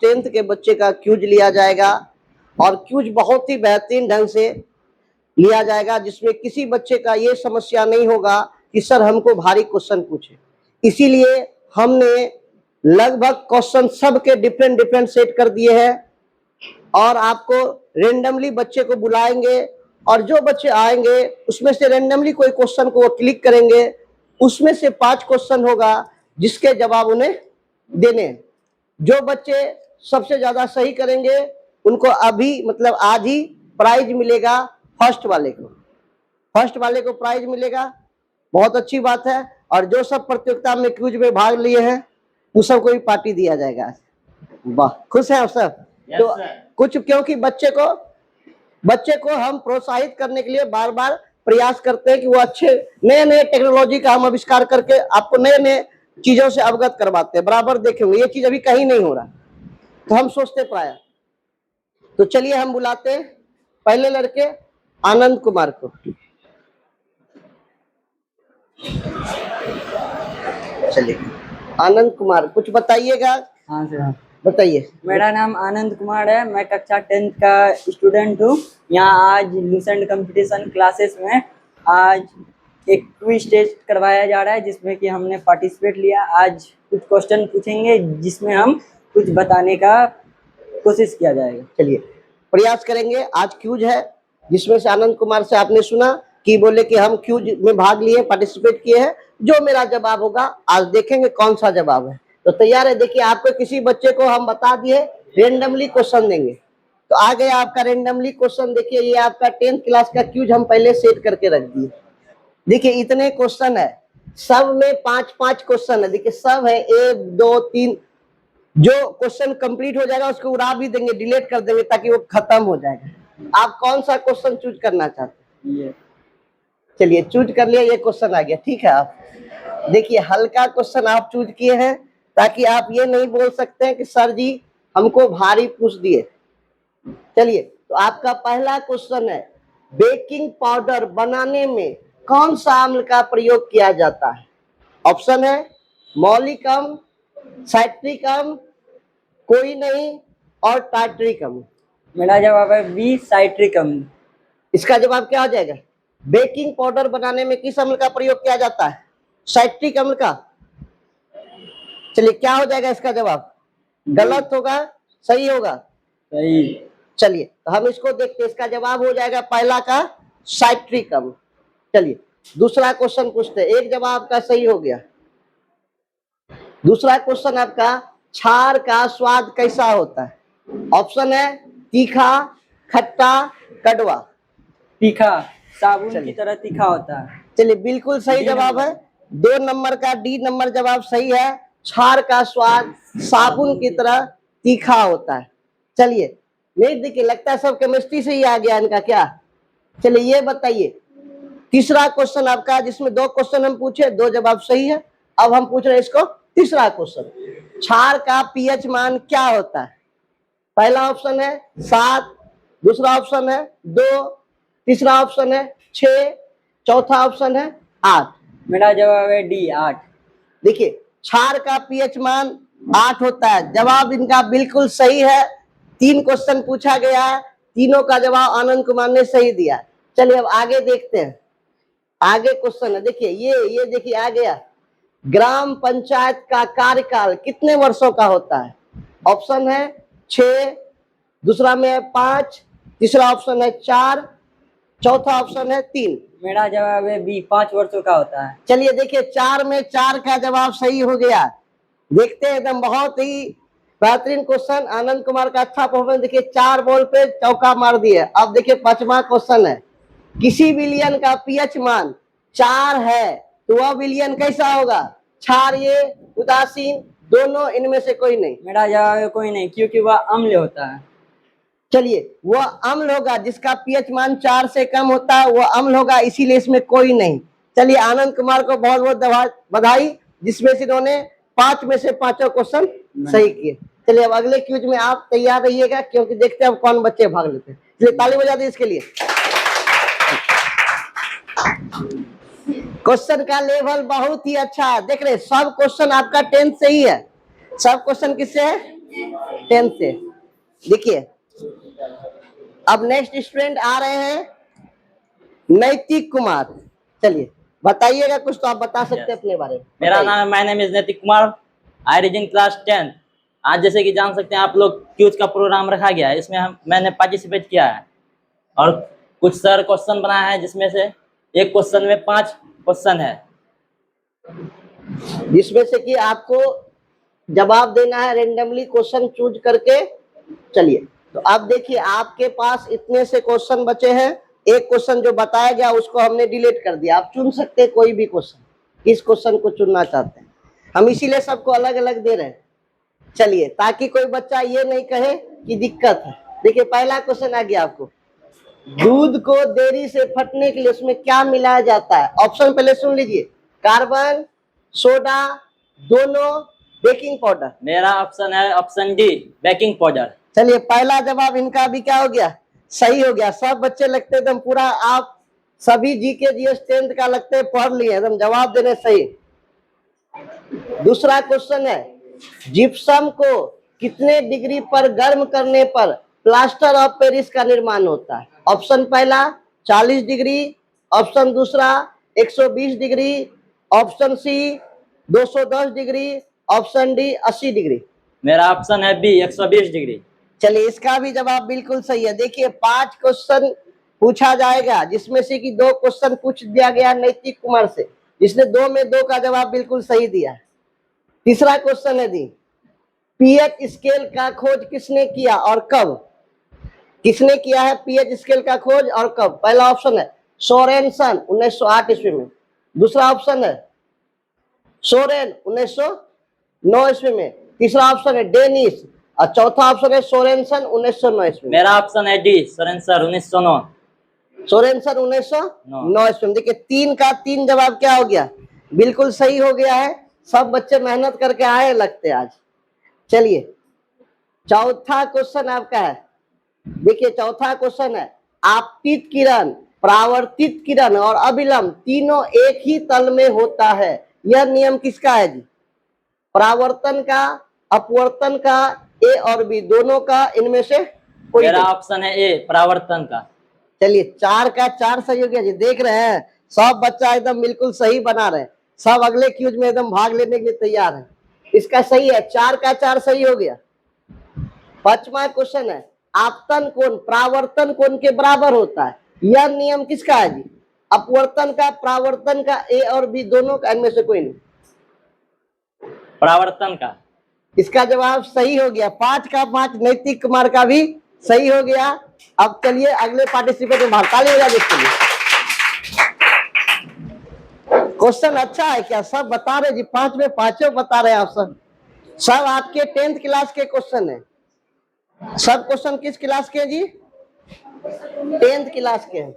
10th के बच्चे का क्यूज लिया जाएगा और क्यूज बहुत ही बेहतरीन ढंग से लिया जाएगा, जिसमें किसी बच्चे का ये समस्या नहीं होगा कि सर हमको भारी क्वेश्चन पूछे। इसीलिए हमने लगभग क्वेश्चन सबके डिफरेंट सेट कर दिए हैं और आपको रेंडमली बच्चे को बुलाएंगे और जो बच्चे आएंगे उसमें से रेंडमली कोई क्वेश्चन को वो क्लिक करेंगे, उसमें से 5 क्वेश्चन होगा जिसके जवाब उन्हें देने हैं। जो बच्चे सबसे ज्यादा सही करेंगे उनको अभी मतलब आज ही प्राइज मिलेगा। फर्स्ट वाले को प्राइज मिलेगा, बहुत अच्छी बात है। और जो सब प्रतियोगिता में क्विज में भाग लिए हैं उन सबको भी पार्टी दिया जाएगा। वाह, खुश है आप सब? तो कुछ क्योंकि बच्चे को हम प्रोत्साहित करने के लिए बार बार प्रयास करते हैं कि वो अच्छे नए टेक्नोलॉजी का हम आविष्कार करके आपको नए चीजों से अवगत करवाते हैं। बराबर देखेंगे ये चीज अभी कहीं नहीं हो रहा, तो हम सोचते प्राय। तो चलिए हम बुलाते हैं पहले लड़के आनंद कुमार को। चलिए आनंद कुमार कुछ बताइएगा। हाँ सर, बताइए। मेरा नाम आनंद कुमार है, मैं कक्षा 10th का स्टूडेंट हूँ। यहाँ आज लूसेंट कंपटीशन क्लासेस में आज एक क्विज टेस्ट करवाया जा रहा है जिसमें कि हमने पार्टिसिपेट लिया। आज कुछ क्वेश्चन पूछेंगे जिसमें हम कुछ बताने का कोशिश किया जाएगा। चलिए प्रयास करेंगे। आज क्यूज है जिसमें से आनंद कुमार से आपने सुना कि बोले कि हम क्यूज में भाग लिए, पार्टिसिपेट किए हैं। जो मेरा जवाब होगा आज देखेंगे कौन सा जवाब है। तो तैयार है? देखिए आपको किसी बच्चे को हम बता दिए रेंडमली क्वेश्चन देंगे, तो आ गया आपका रेंडमली क्वेश्चन। देखिए ये आपका 10th क्लास का क्यूज हम पहले सेट करके रख दिए। देखिए इतने क्वेश्चन है, सब में 5-5 क्वेश्चन है। देखिए सब है 1 2 3। जो क्वेश्चन कंप्लीट हो जाएगा उसको उड़ा भी देंगे, डिलीट कर देंगे ताकि वो खत्म हो जाएगा। आप कौन सा क्वेश्चन चूज करना चाहते हैं? चलिए चूज कर लिया, ये क्वेश्चन आ गया। ठीक है, आप देखिए हल्का क्वेश्चन आप चूज किए हैं ताकि आप ये नहीं बोल सकते हैं कि सर जी हमको भारी पूछ दिए। चलिए तो आपका पहला क्वेश्चन है, बेकिंग पाउडर बनाने में कौन सा अम्ल का प्रयोग किया जाता है? ऑप्शन है मौलिक अम्ल, साइट्रिक अम्ल, कोई नहीं और टार्टरिक अम्ल। मेरा जवाब है बी, साइट्रिक अम्ल। इसका जवाब क्या हो जाएगा? बेकिंग पाउडर बनाने में किस अम्ल का प्रयोग किया जाता है? साइट्रिक अम्ल का। चलिए क्या हो जाएगा इसका जवाब? गलत होगा, सही होगा? सही। चलिए तो हम इसको देखते हैं। इसका जवाब हो जाएगा पहला का साइट्रिक अम्ल। चलिए दूसरा क्वेश्चन पूछते हैं। एक जवाब आपका सही हो गया। दूसरा क्वेश्चन आपका, क्षार का स्वाद कैसा होता है? ऑप्शन है तीखा, खट्टा, कड़वा। तीखा, साबुन की तरह तीखा होता है। चलिए बिल्कुल सही जवाब है। 2 नंबर का डी नंबर जवाब सही है। क्षार का स्वाद साबुन की तरह तीखा होता है। चलिए नहीं देखिए, लगता है सब केमिस्ट्री से ही आ गया इनका क्या। चलिए ये बताइए तीसरा क्वेश्चन आपका, जिसमें 2 क्वेश्चन हम पूछे, 2 जवाब सही है। अब हम पूछ रहे हैं इसको तीसरा क्वेश्चन, क्षार का पीएच मान क्या होता है? पहला ऑप्शन है 7, दूसरा ऑप्शन है 2, तीसरा ऑप्शन है 6, चौथा ऑप्शन है 8। मेरा जवाब है डी, 8। देखिए क्षार का पीएच मान 8 होता है। जवाब इनका बिल्कुल सही है। 3 क्वेश्चन पूछा गया है, तीनों का जवाब आनंद कुमार ने सही दिया। चलिए अब आगे देखते हैं। आगे क्वेश्चन है, देखिए ये देखिए आ गया, ग्राम पंचायत का कार्यकाल कितने वर्षों का होता है? ऑप्शन है 6, दूसरा में है 5, तीसरा ऑप्शन है 4, चौथा ऑप्शन है 3। मेरा जवाब है बी, 5 वर्षों का होता है। चलिए देखिए 4 में 4 का जवाब सही हो गया। देखते हैं एकदम बहुत ही बेहतरीन क्वेश्चन। आनंद कुमार का अच्छा परफॉर्मेंस। देखिए 4 बॉल पे चौका मार दिए। अब देखिए 5वां क्वेश्चन है, किसी विलियन का पीएच मान 4 है तो वह विलियन कैसा होगा? क्षारीय, उदासीन, दोनों, इनमें से कोई नहीं। मेरा जवाब है कोई नहीं, क्योंकि वह अम्ल होता है। चलिए वह अम्ल होगा, जिसका पीएच मान 4 से कम होता है वह अम्ल होगा, इसीलिए इसमें कोई नहीं। चलिए आनंद कुमार को बहुत बहुत बधाई, जिसमें से इन्होंने 5 में से 5 क्वेश्चन सही किए। चलिए अब अगले क्यूज में आप तैयार रहिएगा, क्योंकि देखते हैं अब कौन बच्चे भाग लेते हैं। चलिए ताली बजा दी इसके लिए। क्वेश्चन का लेवल बहुत ही अच्छा है। देख रहे सब क्वेश्चन आपका 10th से ही है। सब क्वेश्चन किससे है? 10th से। देखिए अब नेक्स्ट स्टूडेंट आ रहे हैं नैतिक कुमार। चलिए बताइएगा कुछ तो आप बता सकते हैं अपने बारे में। मेरा बताइए। नाम है, माय नेम इज नैतिक Kumar, I read in class 10th। आज जैसे कि जान सकते हैं आप लोग, क्यूज का प्रोग्राम रखा गया है, इसमें मैंने पार्टिसिपेट किया है और कुछ सर क्वेश्चन बनाया है, जिसमें से एक क्वेश्चन में 5 क्वेश्चन है, जिसमें से कि आपको जवाब देना है रेंडमली क्वेश्चन चूज करके। चलिए तो अब देखिए आपके पास इतने से क्वेश्चन बचे हैं। एक क्वेश्चन जो बताया गया उसको हमने डिलीट कर दिया। आप चुन सकते हैं कोई भी क्वेश्चन, किस क्वेश्चन को चुनना चाहते हैं। हम इसीलिए सबको अलग अलग दे रहे हैं। चलिए ताकि कोई बच्चा ये नहीं कहे कि दिक्कत है। देखिए पहला क्वेश्चन आ गया आपको, दूध को देरी से फटने के लिए उसमें क्या मिलाया जाता है? ऑप्शन पहले सुन लीजिए, कार्बन, सोडा, दोनों, बेकिंग पाउडर। मेरा ऑप्शन है ऑप्शन डी, बेकिंग पाउडर। चलिए पहला जवाब इनका भी क्या हो गया, सही हो गया। सब बच्चे लगते एकदम पूरा, आप सभी जीके जीएस 10th का लगते है पढ़ लिए, एकदम जवाब देने सही। दूसरा क्वेश्चन है, जिप्सम को कितने डिग्री पर गर्म करने पर प्लास्टर ऑफ पेरिस का निर्माण होता है? ऑप्शन पहला 40 डिग्री, ऑप्शन दूसरा 120 degree, option C 210 degree, option D 80 degree. मेरा ऑप्शन है बी, 120 डिग्री। चलिए इसका भी जवाब बिल्कुल सही है। देखिए 5 क्वेश्चन पूछा जाएगा, जिसमें से कि 2 क्वेश्चन पूछ दिया गया नैतिक कुमार से, जिसने 2 में 2 का जवाब बिल्कुल सही दिया। तीसरा क्वेश्चन है दी, पीएच स्केल का खोज किसने किया और कब? किसने किया है पीएच स्केल का खोज और कब? पहला ऑप्शन है सोरेनसन 1908 ईस्वी में, दूसरा ऑप्शन है सोरेन 1909 ईस्वी में, तीसरा ऑप्शन है डेनिस और चौथा ऑप्शन है सोरेनसन 1909 ईस्वी में। मेरा ऑप्शन है डी, सोरेनसन 1909। सोरेनसन 1909 ईस्वी में। देखिए 3 का 3 जवाब क्या हो गया, बिल्कुल सही हो गया है। सब बच्चे मेहनत करके आए लगते आज। चलिए चौथा क्वेश्चन आपका है। देखिए चौथा क्वेश्चन है, आपतित किरण, परावर्तित किरण और अभिलंब तीनों एक ही तल में होता है, यह नियम किसका है जी? परावर्तन का, अपवर्तन का, ए और बी दोनों का, इनमें से कोई? मेरा ऑप्शन है ए, परावर्तन का। चलिए 4 का 4 सही हो गया जी। देख रहे हैं सब बच्चा एकदम बिल्कुल सही बना रहे हैं, सब अगले क्यूज में एकदम भाग लेने के लिए तैयार है। इसका सही है, 4 का 4 सही हो गया। 5वां क्वेश्चन है, आपतन कोण परावर्तन कोण के बराबर होता है, यह नियम किसका है जी? अपवर्तन का, परावर्तन का, ए और बी दोनों का, इनमें से कोई नहीं? परावर्तन का। इसका जवाब सही हो गया। 5 का 5 नैतिक कुमार का भी सही हो गया। अब चलिए अगले पार्टिसिपेंट में ताली बजा जिसके लिए। क्वेश्चन अच्छा है क्या, सब बता रहे जी, 5 में 5 बता रहे हैं आप सब आपके 10th क्लास के क्वेश्चन है। सब क्वेश्चन किस क्लास के जी? 10th क्लास के हैं।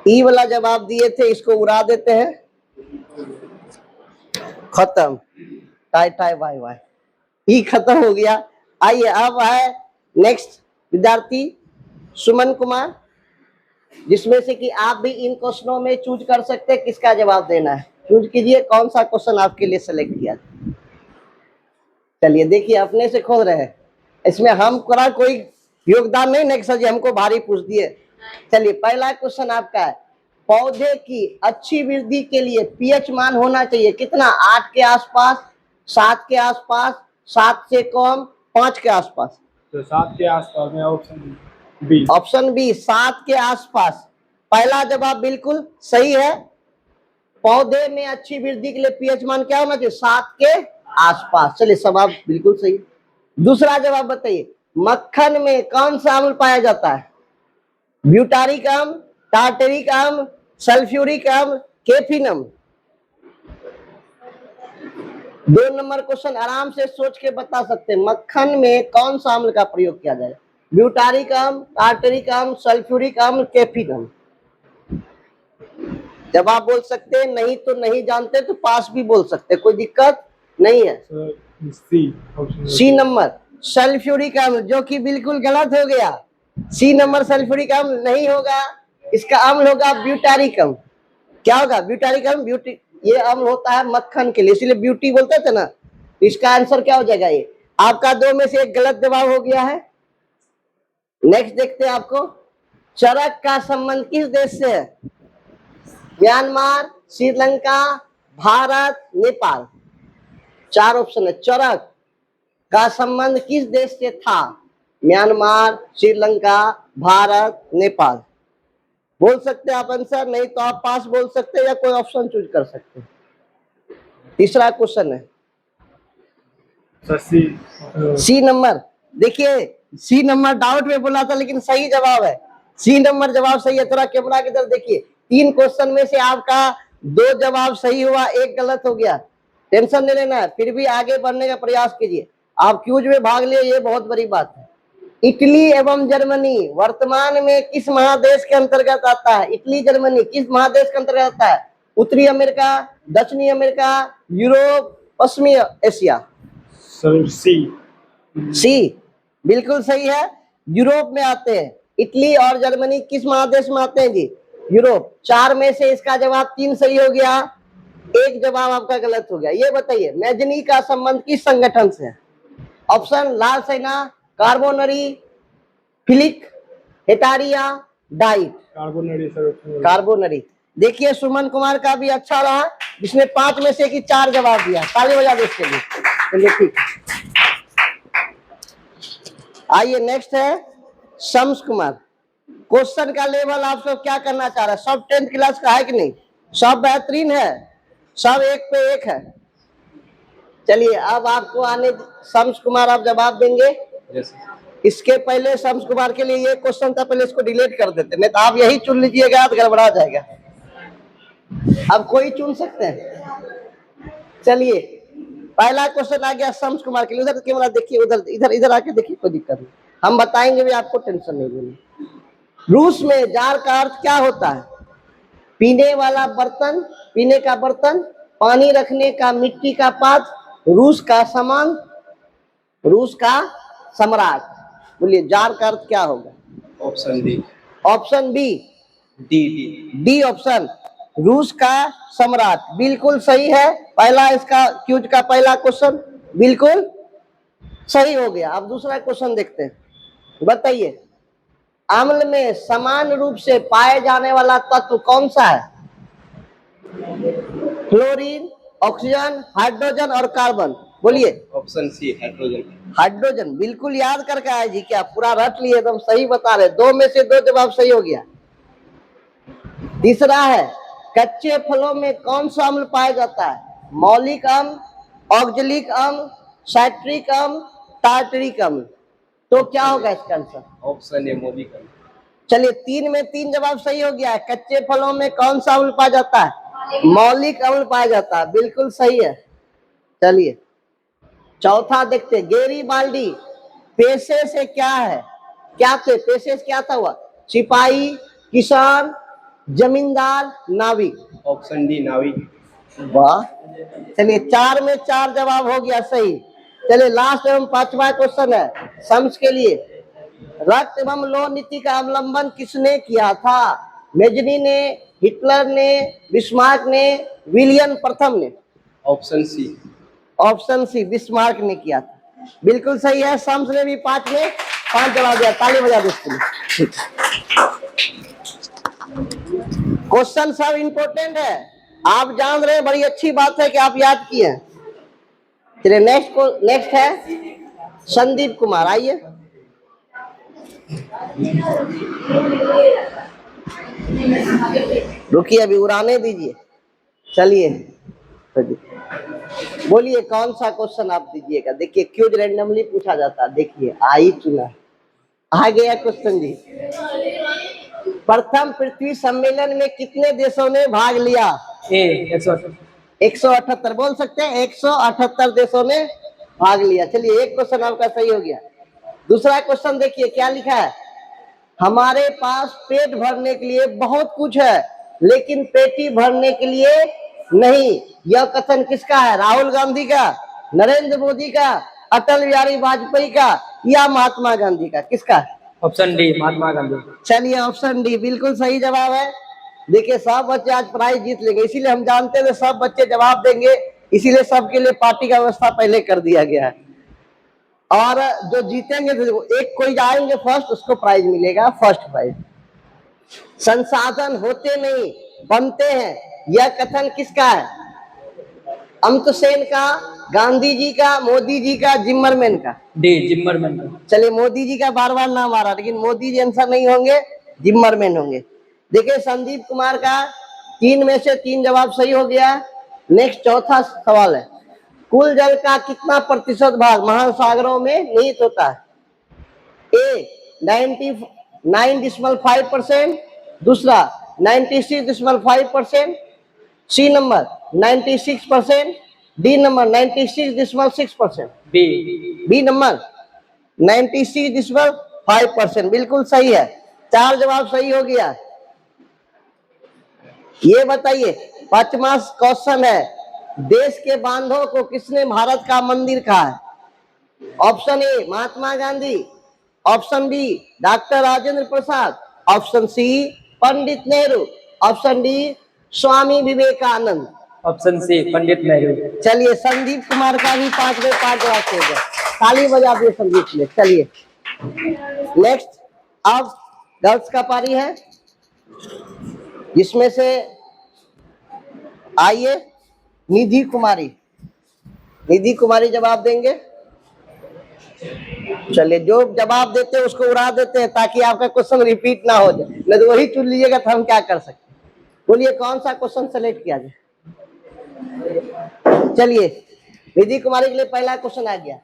ई वाला जवाब दिए थे, इसको उड़ा देते हैं, खत्म, टाई टाई बाय बाय, ई खत्म हो गया। आइए अब है नेक्स्ट विद्यार्थी सुमन कुमार, जिसमें से कि आप भी इन क्वेश्चनों में चूज कर सकते हैं किसका जवाब देना है। चूज कीजिए कौन सा क्वेश्चन आपके लिए सेलेक्ट किया। चलिए देखिए अपने से खोल रहे हैं, इसमें हम करा कोई योगदान नहीं नेक्स्ट सर जी हमको भारी पूछ दिए। चलिए पहला क्वेश्चन आपका है, पौधे की अच्छी वृद्धि के लिए पीएच मान होना चाहिए कितना? 8 के आसपास, 7 के आसपास, 7 से कम, 5 के आसपास? तो 7 के आसपास में ऑप्शन बी। ऑप्शन बी 7 के आसपास पहला जवाब बिल्कुल सही है। पौधे में अच्छी वृद्धि के लिए पीएच मान क्या होना चाहिए? 7 के आसपास। चलिए जवाब बिल्कुल सही। दूसरा जवाब बताइए, मक्खन में कौन सा अम्ल पाया जाता है? ब्यूटारिक अम्ल, टार्टेरिक अम्ल, सल्फ्यूरिक अम्ल, केफिन अम्ल? 2 नंबर क्वेश्चन आराम से सोच के बता सकते हैं, मक्खन में कौन सा अम्ल का प्रयोग किया जाए? ब्यूटारिक अम्ल, टार्टेरिक अम्ल, सल्फ्यूरिक अम्ल, केफिन अम्ल? जब आप बोल सकते हैं नहीं तो नहीं जानते तो पास भी बोल सकते, कोई दिक्कत नहीं है। सी नंबर सल्फ्यूरिक अम्ल, जो कि बिल्कुल गलत हो गया। सी नंबर सल्फ्यूरिक अम्ल नहीं होगा, इसका अम्ल होगा ब्यूटारिक अम्ल। क्या होगा? ब्यूटारिक अम्ल, ये अम्ल होता है मक्खन के लिए, इसलिए ब्यूटी बोलते थे ना। इसका आंसर क्या हो जाएगा? ये आपका 2 में से 1 गलत जवाब हो गया है। नेक्स्ट देखते हैं आपको, चरक का संबंध किस देश से है? म्यांमार, श्रीलंका, भारत, नेपाल। 4 ऑप्शन है। चरक का संबंध किस देश से था? म्यांमार, श्रीलंका, भारत, नेपाल। बोल सकते हैं आप आंसर, नहीं तो आप पास बोल सकते हैं या कोई ऑप्शन चूज कर सकते हैं। तीसरा क्वेश्चन है सर सी। C number. देखिए सी नंबर डाउट में बोला था लेकिन सही जवाब है, सी नंबर जवाब सही है। थोड़ा कैमरा की तरफ देखिए, 3 क्वेश्चन में से आपका 2 जवाब सही हुआ, 1 गलत हो गया। टेंशन नहीं लेना है, फिर भी आगे बढ़ने का प्रयास कीजिए। आप क्यूज में भाग लिए, ये बहुत बड़ी बात है। इटली एवं जर्मनी वर्तमान में किस महादेश के अंतर्गत आता है? इटली जर्मनी किस महादेश के अंतर्गत आता है? उत्तरी अमेरिका, दक्षिणी अमेरिका, यूरोप, पश्चिमी एशिया। सर सी। सी बिल्कुल सही है, यूरोप में आते हैं। इटली और जर्मनी किस महादेश में आते हैं जी? यूरोप। 4 में से इसका जवाब 3 सही हो गया, 1 जवाब आपका गलत हो गया। ये बताइए मैजनी का संबंध किस संगठन से है? ऑप्शन लाल सेना, Carbonari, Filiki, Hetairia, Diet. Carbonari sir. Carbonari. देखिए सुमन कुमार का भी अच्छा रहा, जिसने 5 में से 4 जवाब दिया। ताली बजा दो इसके लिए। चलिए ठीक। आइए नेक्स्ट है शम्स कुमार। क्वेश्चन का लेवल आप सब क्या करना चाह रहे हैं? सब 10th क्लास का है कि नहीं? सब बेहतरीन है, सब 1 पे 1 है। चलिए अब आपको आने, शम्स कुमार आप जवाब देंगे। इसके पहले शम्स कुमार के लिए ये क्वेश्चन था, पहले इसको डिलीट कर देते, नहीं तो आप यही चुन लीजिएगा तो गड़बड़ा जाएगा। अब कोई चुन सकते हैं। चलिए पहला क्वेश्चन आ गया शम्स कुमार के लिए। उधर कैमरा देखिए, उधर इधर इधर आके देखिए, कोई दिक्कत नहीं, हम बताएंगे भी, आपको टेंशन नहीं लेनी। रूस में जार का अर्थ क्या होता है? पीने वाला बर्तन, पीने का बर्तन, पानी रखने का मिट्टी का पात्र, रूस का सामान, रूस का सम्राट। बोलिए जार का अर्थ क्या होगा? Option D. Option B, D option, रूस का सम्राट। बिल्कुल सही है। पहला इसका क्यूज का पहला क्वेश्चन बिल्कुल सही हो गया। अब दूसरा क्वेश्चन देखते हैं। बताइए अम्ल में समान रूप से पाए जाने वाला तत्व कौन सा है? क्लोरीन, ऑक्सीजन, हाइड्रोजन और कार्बन। बोलिए। Option C hydrogen. हाइड्रोजन। बिल्कुल याद करके आए जी, क्या पूरा रट लिए? एकदम सही बता रहे। 2 में से 2 जवाब सही हो गया। तीसरा है कच्चे फलों में कौन सा अम्ल पाया जाता है? मौलिक अम्ल, ऑक्जेलिक अम्ल, साइट्रिक अम्ल, टार्टरिक अम्ल। तो क्या होगा इसका आंसर? ऑप्शन ए मौलिक अम्ल। चलिए 3 में 3 जवाब सही हो गया है। कच्चे फलों में कौन सा अम्ल पाया जाता है? मौलिक अम्ल पाया जाता है। बिल्कुल सही है। चलिए चौथा देखते हैं। गेरी बाल्डी पेशे से क्या है? क्या थे पेशे से? क्या था हुआ? सिपाही, किसान, जमींदार, नाविक। ऑप्शन डी नाविक। वाह। चलिए 4 में 4 जवाब हो गया सही। चलिए लास्ट एवं 5वां क्वेश्चन है शम्स के लिए। रक्त एवं लौह नीति का अवलंबन किसने किया था? मेजनी ने, हिटलर ने, बिस्मार्क ने, विलियम प्रथम ने। Option C. Option C Bismarck ने किया था। बिल्कुल सही है। शम्स ने भी 5 में 5 जवाब दिया। ताली बजा दो इसके लिए। क्वेश्चन सब इंपोर्टेंट है, आप जान रहे हैं, बड़ी अच्छी बात है कि आप याद किए हैं। चलिए नेक्स्ट है संदीप कुमार। आइए रुकिए, अभी उड़ाने दीजिए। चलिए बोलिए कौन सा क्वेश्चन आप दीजिएगा। देखिए क्यूज रैंडमली पूछा जाता है। देखिए आई चुना, आ गया क्वेश्चन जी। प्रथम पृथ्वी सम्मेलन में कितने देशों ने भाग लिया? 178। बोल सकते हैं 178 देशों ने भाग लिया। चलिए एक क्वेश्चन आपका सही हो गया। दूसरा क्वेश्चन देखिए क्या लिखा है। हमारे पास पेट भरने के लिए बहुत कुछ है लेकिन पेटी भरने के लिए नहीं। यह कथन किसका है? राहुल गांधी का, नरेंद्र मोदी का, अटल बिहारी वाजपेयी का या महात्मा गांधी का? किसका है? Option D Mahatma Gandhi. चलिए ऑप्शन डी बिल्कुल सही जवाब है। देखिए सब बच्चे आज प्राइज जीत लेंगे, इसीलिए हम जानते थे सब बच्चे जवाब देंगे, इसीलिए सबके लिए पार्टी का व्यवस्था पहले कर दिया गया है। और जो जीतेंगे तो एक कोई आएंगे फर्स्ट, उसको प्राइज मिलेगा, फर्स्ट प्राइज। संसाधन होते नहीं बनते हैं, यह कथन किसका है? अमर्त्य सेन का, गांधी जी का, मोदी जी का, जिम्मरमैन का? डी जिम्मरमैन। चलिए मोदी जी का बार बार नाम आ रहा, लेकिन मोदी जी आंसर नहीं होंगे, जिम्मरमैन होंगे। देखिए संदीप कुमार का 3 में से 3 जवाब सही हो गया। नेक्स्ट चौथा सवाल है, कुल जल का कितना प्रतिशत भाग महासागरों में निहित होता है? ए 99.5%, दूसरा 96.5%, C number 96%, D number 96.6%। B number 96.5%, बिल्कुल सही है। 4 जवाब सही हो गया। ये बताइए 5वां क्वेश्चन है, देश के बांधों को किसने भारत का मंदिर कहा है? Option A Mahatma Gandhi, option B doctor Rajendra Prasad, option C Pandit Nehru, option D Swami Vivekananda. Option C Pandit Nehru. चलिए संदीप कुमार का भी 5 में 5 जवाब सही है, ताली बजा दिए संदीप के लिए। चलिए नेक्स्ट, अब गर्ल्स का पारी है, जिसमें से आइए निधि कुमारी। निधि कुमारी जवाब देंगे। चलिए जो जवाब देते हैं उसको उड़ा देते हैं ताकि आपका क्वेश्चन रिपीट ना हो जाए, नहीं तो वही चुन लीजिएगा तो हम क्या कर सकते। बोलिए कौन सा क्वेश्चन सेलेक्ट किया जाए? चलिए निधि कुमारी के लिए पहला क्वेश्चन आ गया,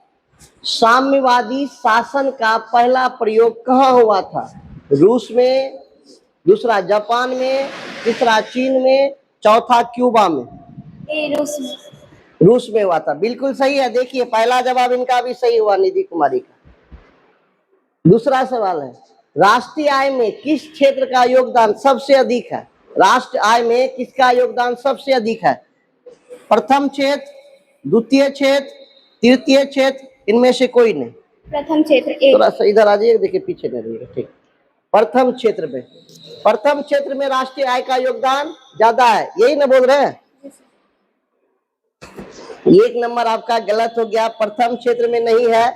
साम्यवादी शासन का पहला प्रयोग कहाँ हुआ था? रूस में, दूसरा जापान में, तीसरा चीन में, चौथा क्यूबा में। रूस में हुआ था, बिल्कुल सही है। देखिए पहला जवाब इनका भी सही हुआ निधि कुमारी का। दूसरा सवाल है, राष्ट्रीय आय में किस क्षेत्र का योगदान सबसे अधिक है? राष्ट्रीय आय में किसका योगदान सबसे अधिक है? प्रथम क्षेत्र, द्वितीय क्षेत्र, तृतीय क्षेत्र, इनमें से कोई नहीं। प्रथम क्षेत्र। थोड़ा सा इधर आ जाइए, देखिए पीछे नहीं रहिएगा, ठीक। प्रथम क्षेत्र में, प्रथम क्षेत्र में राष्ट्रीय आय का योगदान ज्यादा है, यही ना बोल रहे हैं? 1 नंबर आपका गलत हो गया, प्रथम क्षेत्र में नहीं है।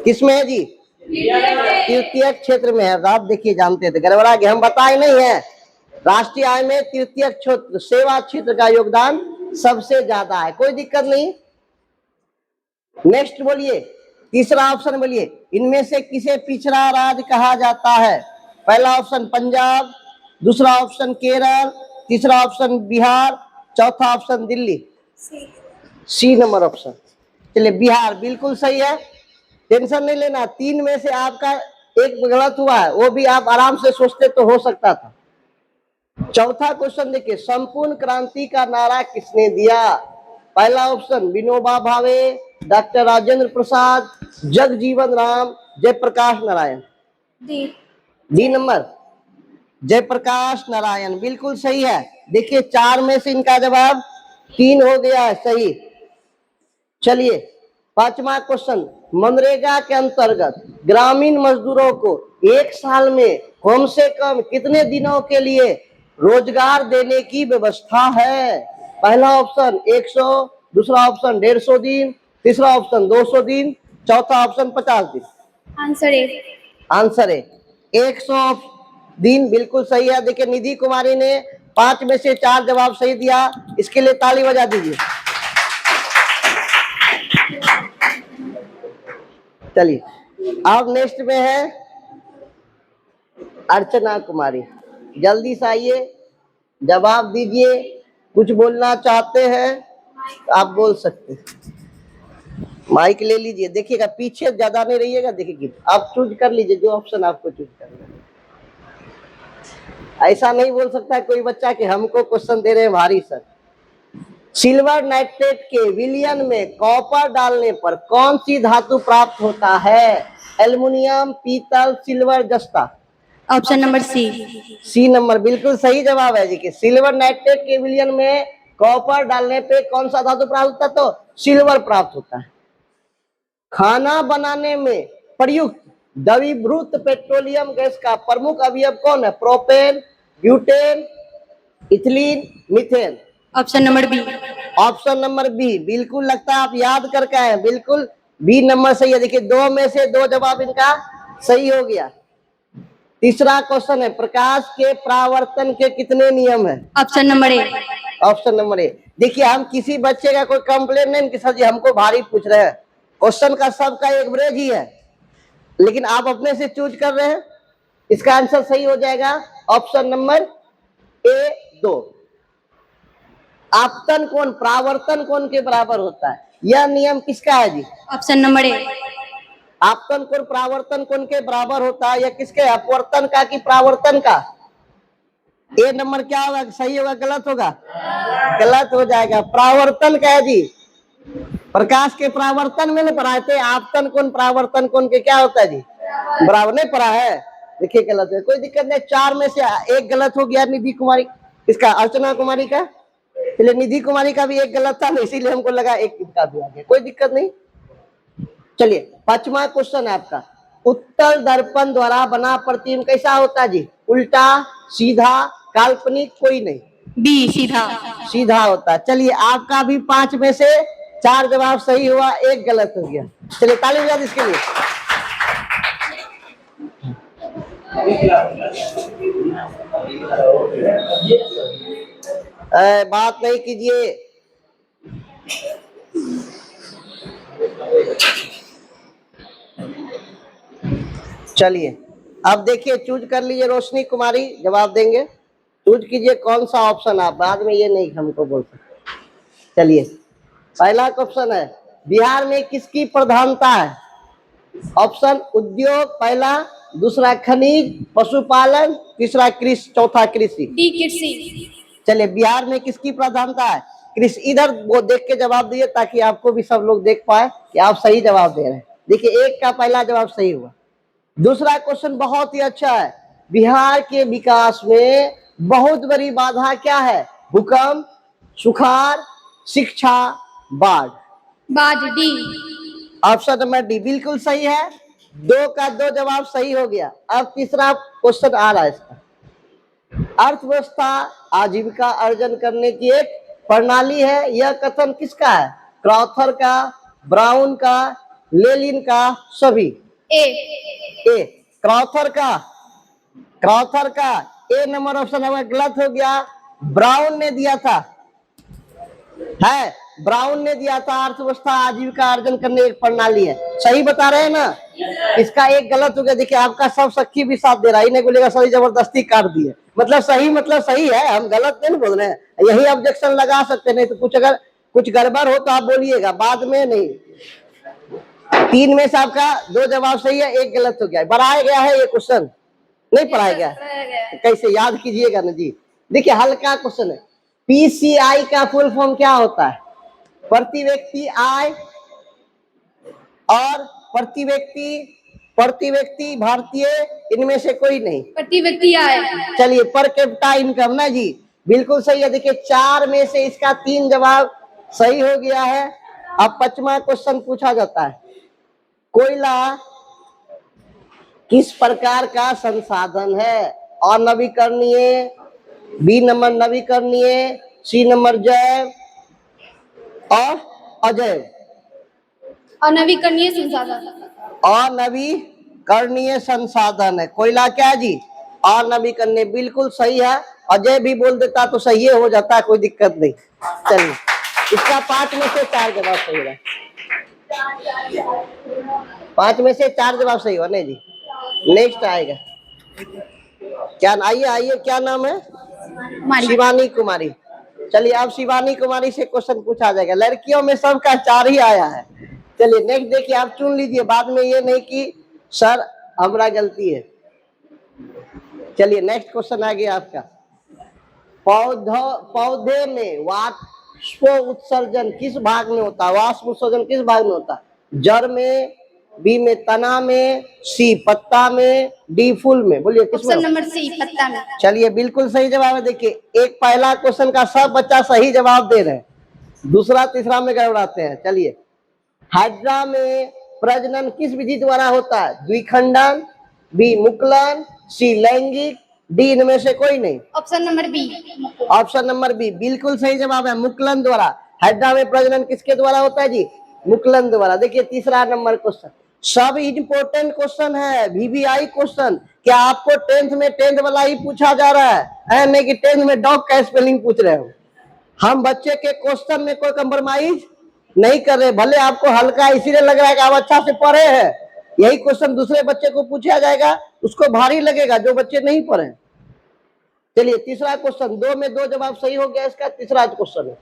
किसमें है जी? तृतीय क्षेत्र में है। आप देखिए जानते थे, गड़बड़ा गया, हम बताए नहीं है। राष्ट्रीय आय में तृतीय क्षेत्र, सेवा क्षेत्र का योगदान सबसे ज्यादा है, कोई दिक्कत नहीं। नेक्स्ट बोलिए, तीसरा ऑप्शन बोलिए, इनमें से किसे पिछड़ा राज्य कहा जाता है? पहला ऑप्शन पंजाब, दूसरा ऑप्शन केरल, तीसरा ऑप्शन बिहार, चौथा option Delhi. C number option. चलिए बिहार बिल्कुल सही है, टेंशन नहीं लेना। 3 में से आपका एक गलत हुआ है, वो भी आप आराम से सोचते तो हो सकता था। चौथा क्वेश्चन देखिए, संपूर्ण क्रांति का नारा किसने दिया? पहला ऑप्शन विनोबा भावे, डॉक्टर राजेंद्र प्रसाद, जगजीवन राम, जयप्रकाश नारायण। डी नंबर जयप्रकाश नारायण, बिल्कुल सही है। देखिए 4 में से इनका जवाब 3 हो गया है सही। चलिए 5वां क्वेश्चन, मनरेगा के अंतर्गत ग्रामीण मजदूरों को 1 साल में कम से कम कितने दिनों के लिए रोजगार देने की व्यवस्था है? पहला ऑप्शन 100, दूसरा ऑप्शन 150 दिन, तीसरा ऑप्शन 200 दिन, चौथा ऑप्शन 50 दिन। आंसर है 100 दिन, बिल्कुल सही है। देखिए निधि कुमारी ने 5 में से 4 जवाब सही दिया, इसके लिए ताली बजा दीजिए। चलिए अब नेक्स्ट में है अर्चना कुमारी, जल्दी से आइए, जवाब दीजिए। कुछ बोलना चाहते हैं आप बोल सकते हैं, माइक ले लीजिए। देखिएगा पीछे ज्यादा नहीं रहिएगा, देखिए आप चूज कर लीजिए जो ऑप्शन आपको चूज करना है। ऐसा नहीं बोल सकता कोई बच्चा कि हमको क्वेश्चन दे रहे हैं भारी सर। सिल्वर नाइट्रेट के विलयन में कॉपर डालने पर कौन सी धातु प्राप्त होता है? एल्युमिनियम, पीतल, सिल्वर, जस्ता। Option number C. C number बिल्कुल सही जवाब है जी कि सिल्वर नाइट्रेट के विलयन में कॉपर डालने पे कौन सा धातु प्राप्त होता है? तो सिल्वर प्राप्त होता है। खाना बनाने में प्रयुक्त द्रवीभूत पेट्रोलियम गैस का प्रमुख अवयव कौन है? Propane, butane, ethylene, methane. Option number B. Option number B, बिल्कुल लगता है आप याद करके आए हैं, बिल्कुल बी नंबर सही है। देखिए दो में से दो जवाब इनका सही हो गया। तीसरा क्वेश्चन है, प्रकाश के परावर्तन के कितने नियम है? ऑप्शन नंबर ए। ऑप्शन नंबर ए। देखिए हम किसी बच्चे का कोई कंप्लेन नहीं कि सर जी हमको भारी पूछ रहे हैं, क्वेश्चन का सबका एवरेज ही है, लेकिन आप अपने से चूज कर रहे हैं। इसका आंसर सही हो जाएगा ऑप्शन नंबर ए 2। आपतन कोण परावर्तन कोण के बराबर होता है, यह नियम किसका है जी? ऑप्शन नंबर ए। आपतन कोण परावर्तन कोण के बराबर होता है, या किसके? अपवर्तन का कि परावर्तन का? ए नंबर क्या होगा, सही होगा गलत होगा? गलत हो जाएगा, परावर्तन का है जी। प्रकाश के परावर्तन में नहीं पढ़ाए थे, आपतन कोण परावर्तन कोण के क्या होता है जी? बराबर नहीं पढ़ा है। देखिए गलत है, कोई दिक्कत नहीं। 4 में से एक गलत हो गया निधि कुमारी, इसका अर्चना कुमारी का, इसलिए निधि कुमारी का भी एक गलत था, इसीलिए हमको लगा एक इसका भी आ गया, कोई दिक्कत नहीं। चलिए 5वां क्वेश्चन है आपका, उत्तल दर्पण द्वारा बना प्रतिबिंब कैसा होता है जी? उल्टा, सीधा, काल्पनिक, कोई नहीं? बी सीधा। सीधा होता है। चलिए आपका भी 5 में से 4 जवाब सही हुआ, एक गलत हो गया। चलिए ताली बजा दीजिए इसके लिए। बात नहीं कीजिए। चलिए अब देखिए, चूज कर लीजिए, रोशनी कुमारी जवाब देंगे। चूज कीजिए कौन सा ऑप्शन, आप बाद में ये नहीं हमको बोल सकते। चलिए पहला क्वेश्चन है, बिहार में किसकी प्रधानता है? ऑप्शन उद्योग पहला, दूसरा खनिज, पशुपालन, तीसरा कृषि, चौथा कृषि। डी कृषि। चलिए बिहार में किसकी प्रधानता है? कृषि। इधर वो देख के जवाब दिए ताकि आपको भी सब लोग देख पाए कि आप सही जवाब दे रहे हैं। देखिए एक का पहला जवाब सही हुआ। दूसरा क्वेश्चन बहुत ही अच्छा है, बिहार के विकास में बहुत बड़ी बाधा क्या है? भूकंप, सुखाड़, शिक्षा, बाढ़। बाज डी। ऑप्शन नंबर डी बिल्कुल सही है, 2 का 2 जवाब सही हो गया। अब तीसरा क्वेश्चन आ रहा है इसका, अर्थव्यवस्था आजीविका अर्जन करने की एक प्रणाली है, यह कथन किसका है? क्रॉथर का, ब्राउन का, लेलिन का, सभी? ए क्रॉथर का। क्रॉथर का ए नंबर ऑप्शन हमें गलत हो गया, ब्राउन ने दिया था, है ब्राउन ने दिया था, अर्थव्यवस्था आजीविका अर्जन करने एक प्रणाली है। सही बता रहे हैं ना? इसका एक गलत हो गया। देखिए आपका सब सखी भी साथ दे रहा है, इन्हें बोलेगा सही जबरदस्ती काट दिए, मतलब सही है, हम गलत नहीं बोल रहे हैं, यही ऑब्जेक्शन लगा सकते, नहीं तो कुछ अगर कुछ गड़बड़ हो तो आप बोलिएगा, बाद में नहीं। 3 में से आपका 2 जवाब सही है, एक गलत हो गया। बढ़ाया गया है ये क्वेश्चन, नहीं पढ़ाया गया, कैसे याद कीजिएगा ना जी। देखिए हल्का क्वेश्चन है, पीसीआई का फुल फॉर्म क्या होता है? प्रति व्यक्ति आय और प्रति व्यक्ति भारतीय, इनमें से कोई नहीं? प्रति व्यक्ति आय। चलिए पर कैपिटा इनकम ना जी, बिल्कुल सही है। देखिए 4 में से इसका 3 जवाब सही हो गया है। अब 5वां क्वेश्चन पूछा जाता है, कोयला किस प्रकार का संसाधन है? और नवीकरणीय, बी नंबर नवीकरणीय, सी नंबर जैव और अजैव। अनवीकरणीय संसाधन। अनवीकरणीय संसाधन है कोयला, क्या जी? अनवीकरणीय, बिल्कुल सही है। अजय भी बोल देता तो सही हो जाता, कोई दिक्कत नहीं। चलिए इसका 5 में से 4 जवाब सही रहा, 5 में से 4 जवाब सही हुआ नहीं जी। नेक्स्ट आएगा, क्या आइए क्या नाम है? शिवानी कुमारी। चलिए अब शिवानी कुमारी से क्वेश्चन पूछा जाएगा, लड़कियों में सबका 4 ही आया है। चलिए नेक्स्ट देखिए, आप चुन लीजिए, बाद में ये नहीं कि सर हमारा गलती है। चलिए नेक्स्ट क्वेश्चन आ गया आपका, पौधे में वाष्प उत्सर्जन किस भाग में होता है? वाष्प उत्सर्जन किस भाग में होता है? जड़ में, बी में तना में, सी पत्ता में, डी फूल में? बोलिए किसमें? ऑप्शन नंबर सी पत्ता में। चलिए बिल्कुल सही जवाब है। देखिए एक पहला क्वेश्चन का सब बच्चा सही जवाब दे रहे हैं, दूसरा तीसरा में गड़बड़ाते हैं। चलिए हाइड्रा में प्रजनन किस विधि द्वारा होता है? द्विखंडन, बी मुकुलन, सी लैंगिक, डी इनमें से कोई नहीं। Option number B. Option number B बिल्कुल सही जवाब है, मुकुलन द्वारा। हड्डा में प्रजनन किसके द्वारा होता है जी? मुकुलन द्वारा। देखिए तीसरा नंबर क्वेश्चन, सब इम्पोर्टेंट क्वेश्चन है, VVI क्वेश्चन। क्या आपको टेंथ में टेंथ वाला ही पूछा जा रहा है, नहीं कि टेंथ में डॉग का स्पेलिंग पूछ रहे हो? हम बच्चे के क्वेश्चन में कोई कंप्रोमाइज नहीं कर रहे, भले आपको हल्का इसीलिए लग रहा है कि आप अच्छा से पढ़े हैं। यही क्वेश्चन दूसरे बच्चे को पूछा जाएगा, उसको भारी लगेगा जो बच्चे नहीं पढ़े। चलिए तीसरा क्वेश्चन, 2 में 2 जवाब सही हो गया। इसका तीसरा क्वेश्चन है,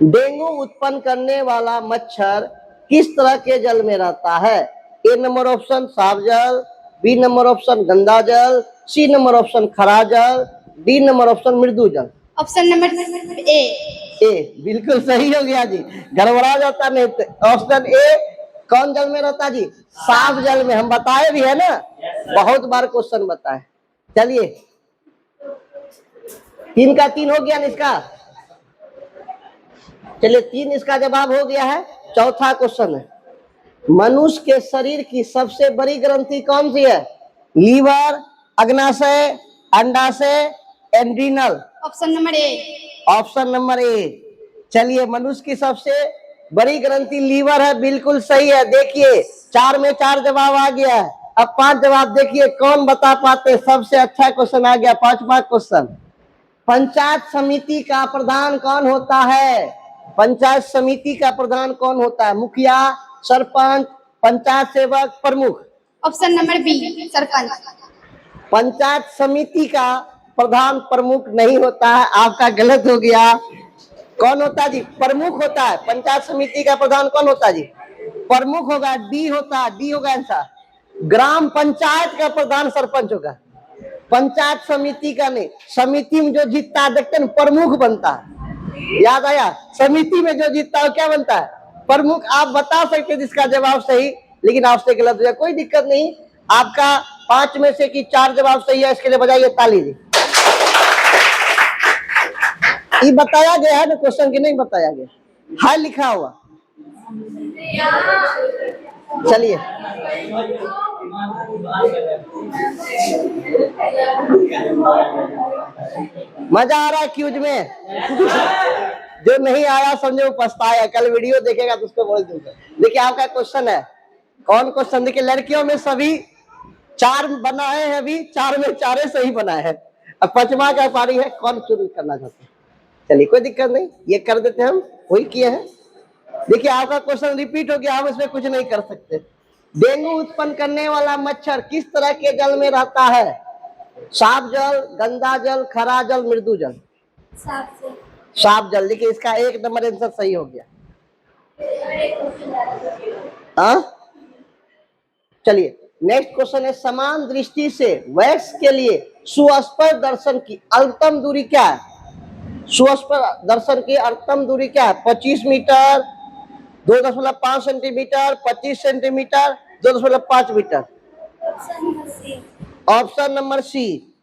डेंगू उत्पन्न करने वाला मच्छर किस तरह के जल में रहता है? ए नंबर ऑप्शन साफ जल, बी नंबर ऑप्शन गंदा जल, सी नंबर ऑप्शन खरा जल, डी नंबर ऑप्शन मृदु जल। ऑप्शन नंबर ए। बिल्कुल सही हो गया जी, गड़बड़ा जाता नहीं। ऑप्शन ए कौन जल में रहता जी? साफ जल में। हम बताए भी है ना, बहुत बार क्वेश्चन बताए। चलिए 3 का 3 हो गया ना इसका। चलिए 3 इसका जवाब हो गया है। चौथा क्वेश्चन है, मनुष्य के शरीर की सबसे बड़ी ग्रंथि कौन सी है? लीवर, अग्नाशय, अंडाशय, एड्रीनल। ऑप्शन नंबर ए। ऑप्शन नंबर ए। चलिए मनुष्य की सबसे बड़ी ग्रंथि लीवर है, बिल्कुल सही है। देखिए 4 में 4 जवाब आ गया है। अब 5 जवाब देखिए कौन बता पाते। सबसे अच्छा क्वेश्चन आ गया, 5वां क्वेश्चन, पंचायत समिति का प्रधान कौन होता है? पंचायत समिति का प्रधान कौन होता है? मुखिया, सरपंच, पंचायत सेवक, प्रमुख। Option number B, sarpanch. Panchayat समिति का प्रधान प्रमुख नहीं होता है, आपका गलत हो गया। कौन होता है जी? प्रमुख होता है। पंचायत समिति का प्रधान कौन होता है जी? प्रमुख होगा, डी होता है, डी होगा आंसर। ग्राम पंचायत का प्रधान सरपंच होगा, पंचायत समिति का नहीं। समिति में जो जीतता है देखते हैं प्रमुख बनता है, याद आया? समिति में जो जीतता है क्या बनता है? प्रमुख। आप बता सकते हैं जिसका जवाब सही, लेकिन आपसे गलत हो जाए, कोई दिक्कत नहीं। आपका 5 में से कि 4 जवाब सही है, इसके लिए बजाइए ताली जी। ये बताया गया है ना क्वेश्चन की नहीं बताया गया है? लिखा हुआ। चलिए मजा आ रहा है क्यूज में? जो नहीं आया समझो पछताया, कल वीडियो देखेगा तो उसको बोल दूंगा। देखिए आपका क्वेश्चन है, कौन क्वेश्चन? देखिए लड़कियों में सभी 4 बनाए हैं, अभी 4 में 4 सही बनाए हैं। अब 5वां का पारी है, कौन शुरू करना चाहते हैं? चलिए कोई दिक्कत नहीं, ये कर देते हम, वही किए हैं। देखिए आपका क्वेश्चन रिपीट हो गया, हम इसमें कुछ नहीं कर सकते। डेंगू उत्पन्न करने वाला मच्छर किस तरह के जल में रहता है? साफ जल, गंदा जल, खरा जल, मृदु जल। साफ जल। देखिए इसका 1 नंबर आंसर सही हो गया। हाँ चलिए नेक्स्ट क्वेश्चन है, समान दृष्टि से वैक्स के लिए सुस्पष्ट दर्शन की अधिकतम दूरी क्या है? सुस्पष्ट दर्शन की अधिकतम दूरी क्या है? 25 metre, 2.5 centimetre, 25 centimetre, 2.5 metre. Option number C.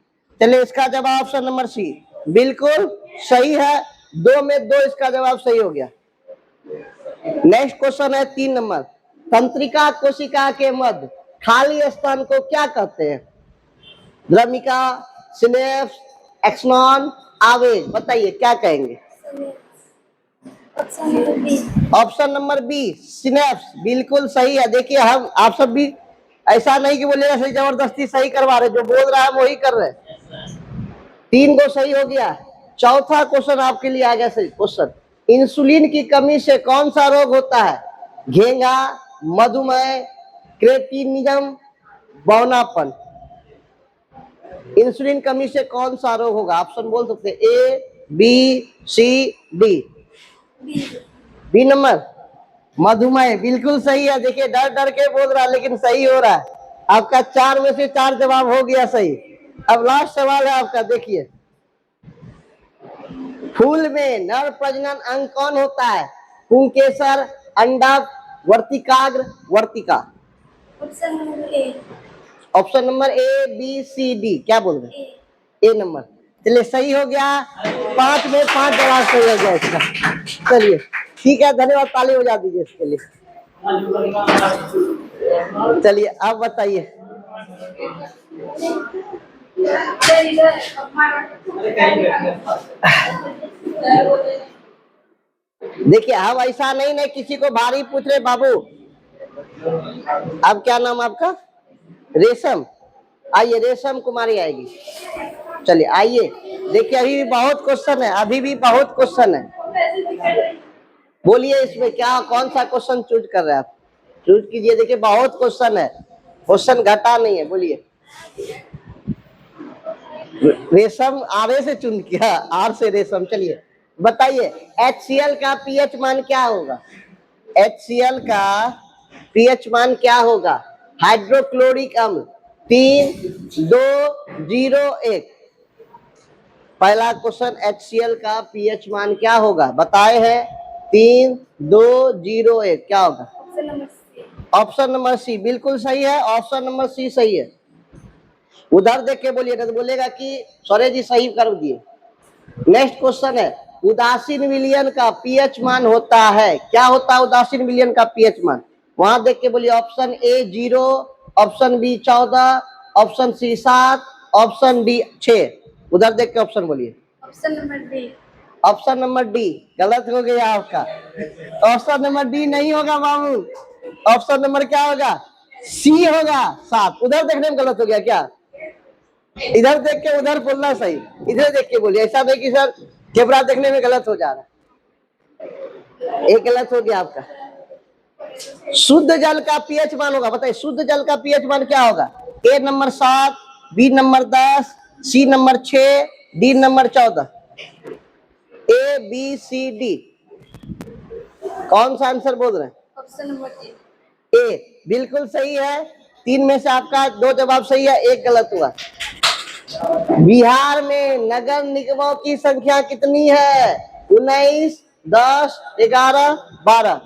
चलिए इसका जवाब ऑप्शन नंबर सी बिल्कुल सही है। 2 में 2 इसका जवाब सही हो गया। नेक्स्ट क्वेश्चन है 3 नंबर, तंत्रिका कोशिका के मध्य खाली स्थान को क्या कहते हैं? द्रमिका, सिनेप्स, एक्सॉन, आवेज। बताइए क्या कहेंगे? ऑप्शन नंबर बी सिनेप्स बिल्कुल सही है। देखिए हम आप सब भी ऐसा नहीं कि बोलिएगा सही जबरदस्ती सही करवा रहे, जो बोल रहा है वही कर रहे। 3 को सही हो गया। चौथा क्वेश्चन आपके लिए आ गया सही क्वेश्चन, इंसुलिन की कमी से कौन सा रोग होता है? घेंगा, मधुमेह, क्रेटिनिज्म, बौनापन। इंसुलिन कमी से कौन सा रोग होगा? ऑप्शन बोल सकते हैं, ए, B, C, D. B number मधुमेह बिल्कुल सही है। देखिए डर डर के बोल रहा है लेकिन सही हो रहा है। आपका 4 में से 4 जवाब हो गया सही। अब लास्ट सवाल है आपका, देखिए फूल में नर प्रजनन अंग कौन होता है? पुंकेसर, अंडक, वर्तिकाग्र, वर्तिका। Option number A, B, C, D. क्या बोल रहे हैं? A number. चलिए सही हो गया। 5 में 5 जवाब सही हो गया इसका। चलिए ठीक है, धन्यवाद, ताली हो जा दीजिए इसके लिए। चलिए आप बताइए। देखिए हम ऐसा नहीं नहीं किसी को भारी पूछ रहे बाबू। अब क्या नाम आपका? रेशम। आइए रेशम कुमारी आएगी। चलिए आइए। देखिए अभी भी बहुत क्वेश्चन है, अभी भी बहुत क्वेश्चन है। बोलिए इसमें क्या कौन सा क्वेश्चन चूज कर रहे हैं आप? चूज कीजिए। देखिए बहुत क्वेश्चन है, क्वेश्चन घटा नहीं है। बोलिए। रेशम आर से चुन किया, आर से रेशम। चलिए बताइए HCl का पीएच मान क्या होगा? HCl का पीएच मान क्या होगा? हाइड्रोक्लोरिक अम्ल 3,2,0,1। पहला क्वेश्चन HCl का पीएच मान क्या होगा? बताए हैं 3,2,0,1 क्या होगा? ऑप्शन नंबर सी बिल्कुल सही है। ऑप्शन नंबर सी सही है। उधर देख के बोलिए, नहीं तो बोलेगा कि सौर्य जी सही कर दिए। नेक्स्ट क्वेश्चन है उदासीन विलयन का पीएच मान होता है, क्या होता है उदासीन विलयन का पीएच मान? वहां देख के बोलिए। Option A 0, option B 14, option C 7, option D 6। उधर देख के ऑप्शन बोलिए। Option number D. Option number D गलत हो गया आपका। ऑप्शन नंबर डी नहीं होगा बाबू। ऑप्शन नंबर क्या होगा? सी होगा 7। उधर देखने में गलत हो गया क्या? इधर देख के उधर बोलना सही, इधर देख के बोलिए। ऐसा नहीं कि सर कैमरा देखने में गलत हो जा रहा है। एक गलत हो गया आपका। शुद्ध जल का पीएच मान होगा, बताइए शुद्ध जल का पीएच मान क्या होगा? A number 7, B number 10, C number 6, D number 14। A B C D कौन सा आंसर बोल रहे हैं? ऑप्शन नंबर ए बिल्कुल सही है। 3 में से आपका 2 जवाब सही है, 1 गलत हुआ। बिहार में नगर निगमों की संख्या कितनी है? 19, 10, 11, 12।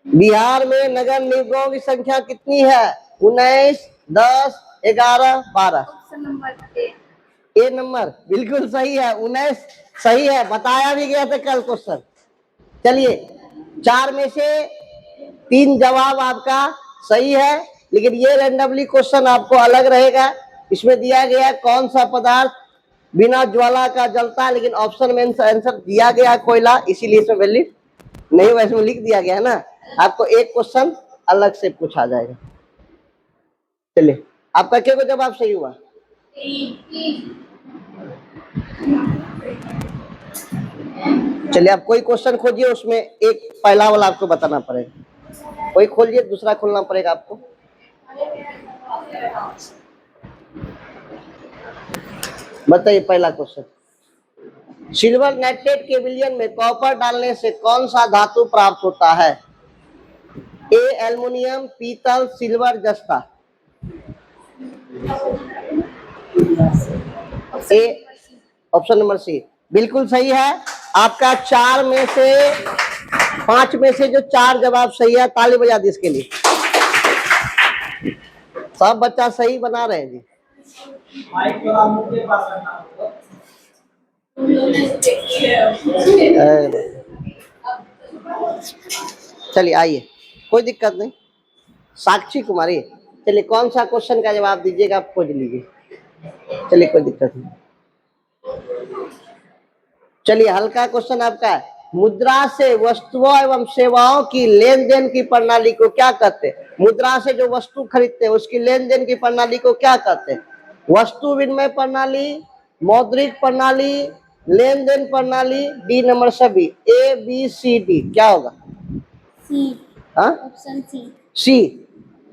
बिहार में नगर निगमों की संख्या कितनी है? 19, 10, 11, 12। ऑप्शन नंबर ए। ए नंबर बिल्कुल सही है। 19 सही है, बताया भी गया था कल क्वेश्चन। चलिए 4 में से 3 जवाब आपका सही है, लेकिन ये रैंडमली क्वेश्चन आपको अलग रहेगा। इसमें दिया गया कौन सा पदार्थ बिना ज्वाला का जलता है, लेकिन ऑप्शन में आंसर दिया गया कोयला, इसीलिए इसमें वैलिड नहीं, वैसे में लिख दिया गया है ना। आपको एक क्वेश्चन अलग से पूछा जाएगा। चलिए आपका क्या को जवाब सही हुआ? चलिए आप कोई क्वेश्चन खोजिए, उसमें एक पहला वाला आपको बताना पड़ेगा। कोई खोलिए, दूसरा खोलना पड़ेगा आपको। बताइए पहला क्वेश्चन। सिल्वर नाइट्रेट के विलयन में कॉपर डालने से कौन सा धातु प्राप्त होता है? ए एल्युमिनियम, पीतल, सिल्वर, जस्ता। ए ऑप्शन नंबर सी बिल्कुल सही है आपका। 4 में से 5 में से जो 4 जवाब सही है, ताली बजा दी इसके लिए। सब बच्चा सही बना रहे हैं जी। चलिए आइए, कोई दिक्कत नहीं। साक्षी कुमारी, चलिए कौन सा क्वेश्चन का जवाब दीजिएगा आप खोज लीजिए। चलिए कोई दिक्कत नहीं। चलिए हल्का क्वेश्चन आपका है। मुद्रा से वस्तुओं एवं सेवाओं की लेन देन की प्रणाली को क्या कहते हैं? मुद्रा से जो वस्तु खरीदते हैं उसकी लेन देन की प्रणाली को क्या कहते हैं? वस्तु विनिमय प्रणाली, मौद्रिक प्रणाली, लेन देन प्रणाली, डी नंबर सभी। ए बी सी डी क्या होगा? सी। हाँ ऑप्शन सी। सी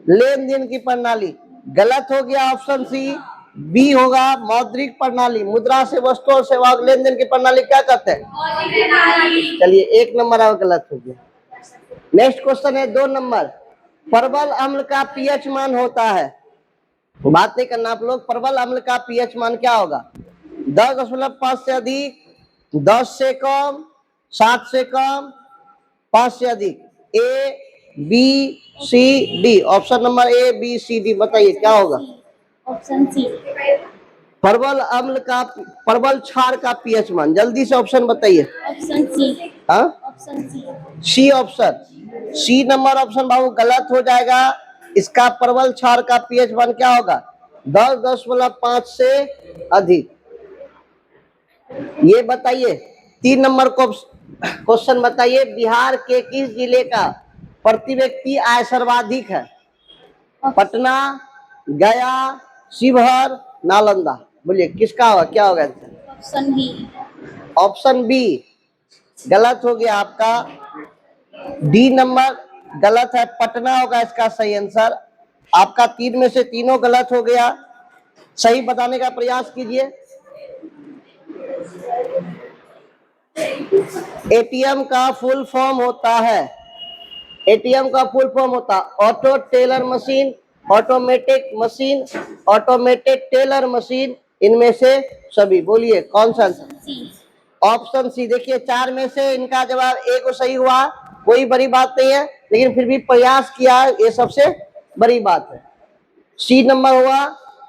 लेन देन की प्रणाली गलत हो गया। ऑप्शन सी बी होगा मौद्रिक प्रणाली। मुद्रा से वस्तु और सेवा लेन देन की प्रणाली क्या कहते हैं? चलिए 1 नंबर और गलत हो गया। नेक्स्ट क्वेश्चन है 2 नंबर। परवल अम्ल का पीएच मान होता है, बात नहीं करना आप लोग। परवल अम्ल का पीएच मान क्या होगा? 10.5 से अधिक, 10 से कम, 7 से कम, 5 से अधिक। A B C D option number A B C D बताइए क्या होगा? Option C. परवल अम्ल का परवल क्षार का पीएच मान, जल्दी से ऑप्शन बताइए। Option C. हाँ option C. C option. C number option बाबू गलत हो जाएगा। इसका परवल क्षार का पीएच मान क्या होगा? 10.5 से अधिक। ये बताइए 3 नंबर को क्वेश्चन बताइए, बिहार के किस जिले का प्रति व्यक्ति आय सर्वाधिक है? पटना, गया, शिवहर, नालंदा। बोलिए किसका होगा, क्या होगा? Option B. ऑप्शन बी गलत हो गया आपका। डी नंबर गलत है, पटना होगा इसका सही आंसर। आपका 3 में से तीनों गलत हो गया। सही बताने का प्रयास कीजिए। एटीएम का फुल फॉर्म होता है, एटीएम का फुल फॉर्म होता है auto teller machine, automatic machine, automated teller machine, इनमें से सभी। बोलिए कौन सा आंसर? सी। ऑप्शन सी। देखिए 4 में से इनका जवाब एक को सही हुआ, कोई बड़ी बात नहीं है, लेकिन फिर भी प्रयास किया, ये सबसे बड़ी बात है। सी नंबर हुआ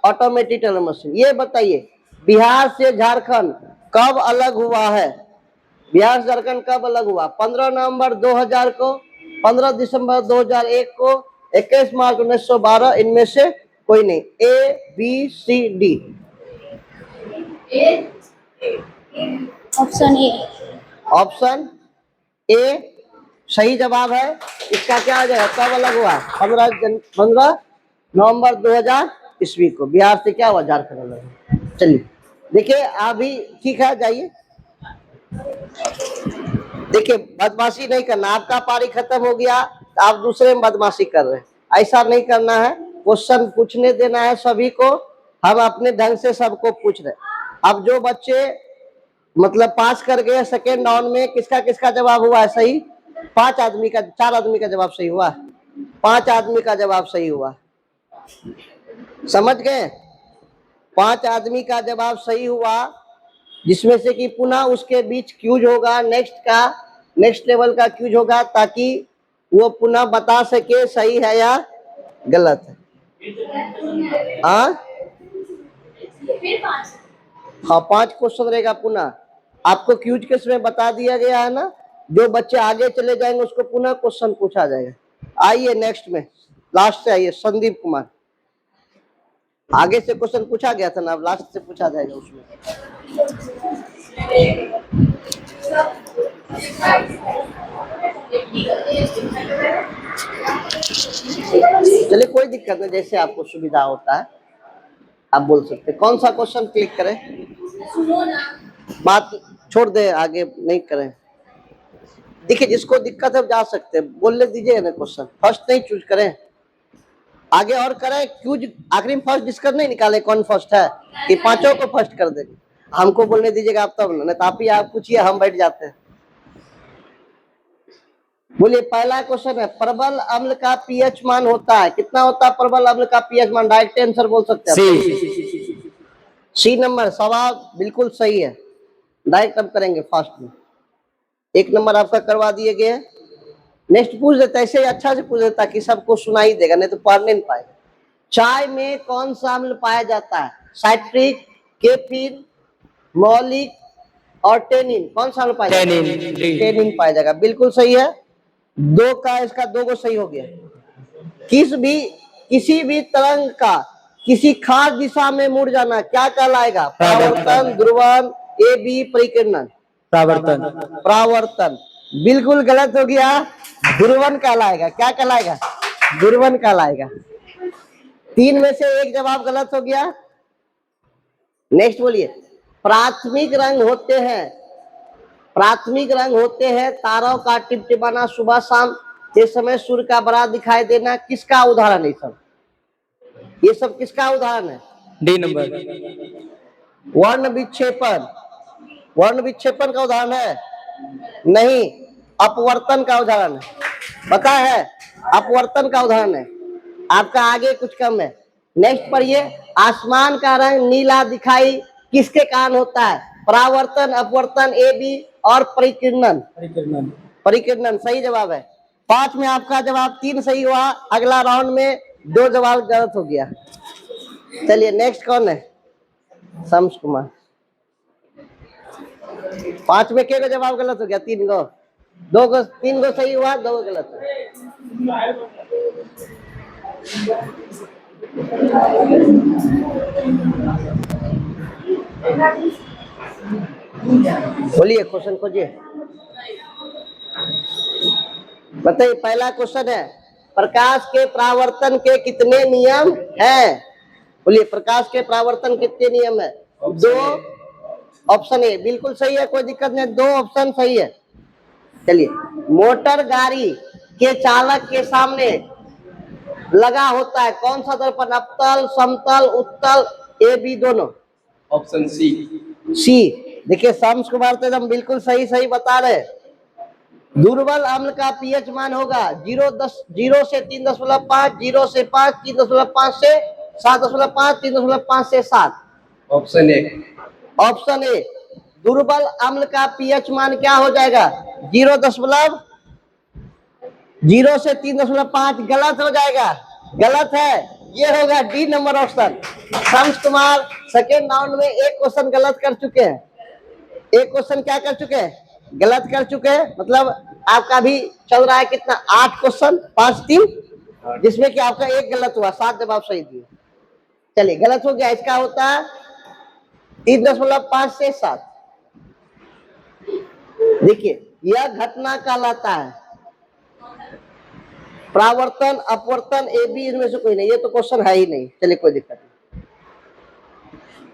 ऑटोमेटिक टेलर मशीन। ये बताइए बिहार से झारखंड कब अलग हुआ है? बिहार से झारखंड कब अलग हुआ? 15 नवंबर 2000 को, 15 दिसंबर 2001 को, 21 मार्च 1912, इनमें से कोई नहीं। A B C D. Option A. Option A सही जवाब है। इसका क्या हो जाएगा, कब अलग हुआ? 15 नवंबर 2000 ईस्वी को बिहार से क्या हुआ, झारखंड अलग हुआ। चलिए देखिए अभी ठीक है, जाइए। देखिए बदमाशी नहीं करना, आपका पारी खत्म हो गया, आप दूसरे में बदमाशी कर रहे हैं, ऐसा नहीं करना है। क्वेश्चन पूछने देना है सभी को, हम अपने ढंग से सबको पूछ रहे हैं। अब जो बच्चे मतलब पास कर गए सेकेंड राउंड में, किसका किसका जवाब हुआ है सही? 5 आदमी का, 4 आदमी का जवाब सही हुआ, 5 आदमी का जवाब सही हुआ। समझ गए? 5 आदमी का जवाब सही हुआ, जिसमें से कि पुनः उसके बीच क्यूज होगा, नेक्स्ट लेवल का क्यूज होगा, ताकि वो पुनः बता सके सही है या गलत है। हाँ 5 क्वेश्चन रहेगा पुनः। आपको क्यूज के समय बता दिया गया है ना, जो बच्चे आगे चले जाएंगे उसको पुनः क्वेश्चन पूछा जाएगा। आइए नेक्स्ट में, लास्ट से आइए संदीप कुमार। आगे से क्वेश्चन पूछा गया था ना, अब लास्ट से पूछा जाएगा उसमें। चलिए कोई दिक्कत नहीं, जैसे आपको सुविधा होता है आप बोल सकते। कौन सा क्वेश्चन क्लिक करें? बात छोड़ दे, आगे नहीं करें। देखिए जिसको दिक्कत है जा सकते हैं, बोलने दीजिए ना क्वेश्चन, फर्स्ट नहीं चूज करें, आगे और करें। क्यूज आखिरी में फर्स्ट डिस्कस नहीं निकाले कौन फर्स्ट है, कि पांचों को फर्स्ट कर देंगे। हमको बोलने दीजिएगा आप तब, नहीं तो आप ही आप पूछिए, हम बैठ जाते हैं। बोलिए पहला क्वेश्चन है, प्रबल अम्ल का पीएच मान होता है, कितना होता है प्रबल अम्ल का पीएच मान? डायरेक्ट आंसर बोल सकते हैं। सी नंबर सवाल बिल्कुल सही है, डायरेक्ट हम करेंगे फास्ट में। 1 नंबर आपका करवा दिए गए। नेक्स्ट पूछ देता, ऐसे अच्छा से पूछ देता कि सबको सुनाई देगा, नहीं तो पढ़ने नहीं पाएगा। चाय में कौन सा अम्ल पाया जाता है? साइट्रिक, केफीन, मौलिक और टेनिन। कौन सा अम्ल पाया जाता है? टेनिन पाया जाएगा, बिल्कुल सही है। 2 का इसका 2 को सही हो गया। किसी भी तरंग का किसी खास दिशा में मुड़ जाना क्या कहलाएगा? परावर्तन, ध्रुवन, ए बी परिकीर्णन। परावर्तन बिल्कुल गलत हो गया, ध्रुवन कहलाएगा। क्या कहलाएगा? ध्रुवन कहलाएगा। 3 में से 1 जवाब गलत हो गया। नेक्स्ट बोलिए, प्राथमिक रंग होते हैं तारों का टिपटिपाना, सुबह शाम के समय सूर्य का बड़ा दिखाई देना, किसका उदाहरण है? ये सब किसका उदाहरण है? D number. वर्ण विक्षेपण का उदाहरण है? नहीं, अपवर्तन का उदाहरण है। पता है अपवर्तन का उदाहरण है। आपका आगे कुछ कम है। नेक्स्ट पढ़िए, आसमान का रंग नीला दिखाई किसके कारण होता है? परावर्तन, अपवर्तन, ए बी और परिकीर्णन। परिकीर्णन सही जवाब है। 5 में आपका जवाब 3 सही हुआ। अगला राउंड में 2 जवाब गलत हो गया। चलिए नेक्स्ट कौन है? शम्स कुमार। 5 में के जवाब गलत हो गया? 3 गो, 3 गो सही हुआ, 2 गलत है। बोलिए, क्वेश्चन खोजिए। बताइए, पहला क्वेश्चन है, प्रकाश के परावर्तन के कितने नियम हैं? बोलिए, प्रकाश के परावर्तन कितने नियम है? दो। ऑप्शन ए बिल्कुल सही है, कोई दिक्कत नहीं, दो ऑप्शन सही है। चलिए, मोटर गाड़ी के चालक के सामने लगा होता है कौन सा दर्पण? अवतल, समतल, उत्तल, ए बी दोनों? Option C. सी। देखिए, शम्स कुमार तो एकदम बिल्कुल सही सही बता रहे। दुर्बल अम्ल का पीएच मान होगा 0 से 3.5, 0 से 5, 3.5 से 7.5, 3.5 से 7। Option A. ऑप्शन ए, दुर्बल अम्ल का पीएच मान क्या हो जाएगा? 0 से 3.5। गलत हो जाएगा, गलत है, ये होगा D number option. Shams Kumar second round में एक क्वेश्चन गलत कर चुके हैं। एक क्वेश्चन क्या कर चुके हैं? गलत कर चुके हैं। मतलब आपका भी चल रहा है कितना? 8 क्वेश्चन, 5-3, जिसमें कि आपका एक गलत हुआ, 7 जवाब सही दिए। चलिए, गलत हो गया, इसका होता है 3.5 से 7। देखिए, यह घटना कहलाता है परावर्तन, अपवर्तन, ए बी, इनमें से कोई नहीं, ये तो क्वेश्चन है ही नहीं। चलिए, कोई दिक्कत नहीं।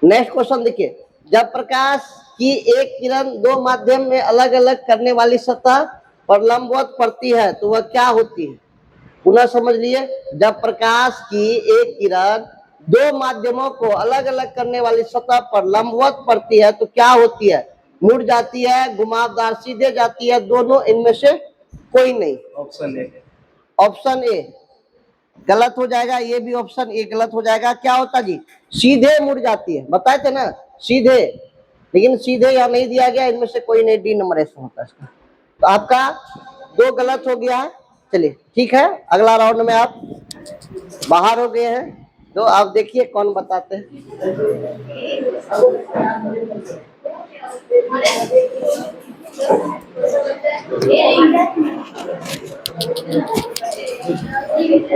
नेक्स्ट क्वेश्चन देखिए, जब प्रकाश की एक किरण दो माध्यम में अलग अलग करने वाली सतह पर लंबवत पड़ती है तो वह क्या होती है? पुनः समझ लिए, जब प्रकाश की एक किरण दो माध्यमों को अलग अलग करने वाली सतह पर लंबवत पड़ती है तो क्या होती है? मुड़ जाती है, घुमावदार, सीधे जाती है, दोनों, इनमें से कोई नहीं। Option A. ऑप्शन ए गलत हो जाएगा, ये भी ऑप्शन ए गलत हो जाएगा। क्या होता जी? सीधे मुड़ जाती है, बताए थे ना, सीधे, लेकिन सीधे यहाँ नहीं दिया गया, इनमें से कोई नहीं, डी नंबर ऐसा होता है इसका। तो आपका 2 गलत हो गया है। चलिए, ठीक है, अगला राउंड में आप बाहर हो गए हैं, तो आप देखिए कौन बताते हैं।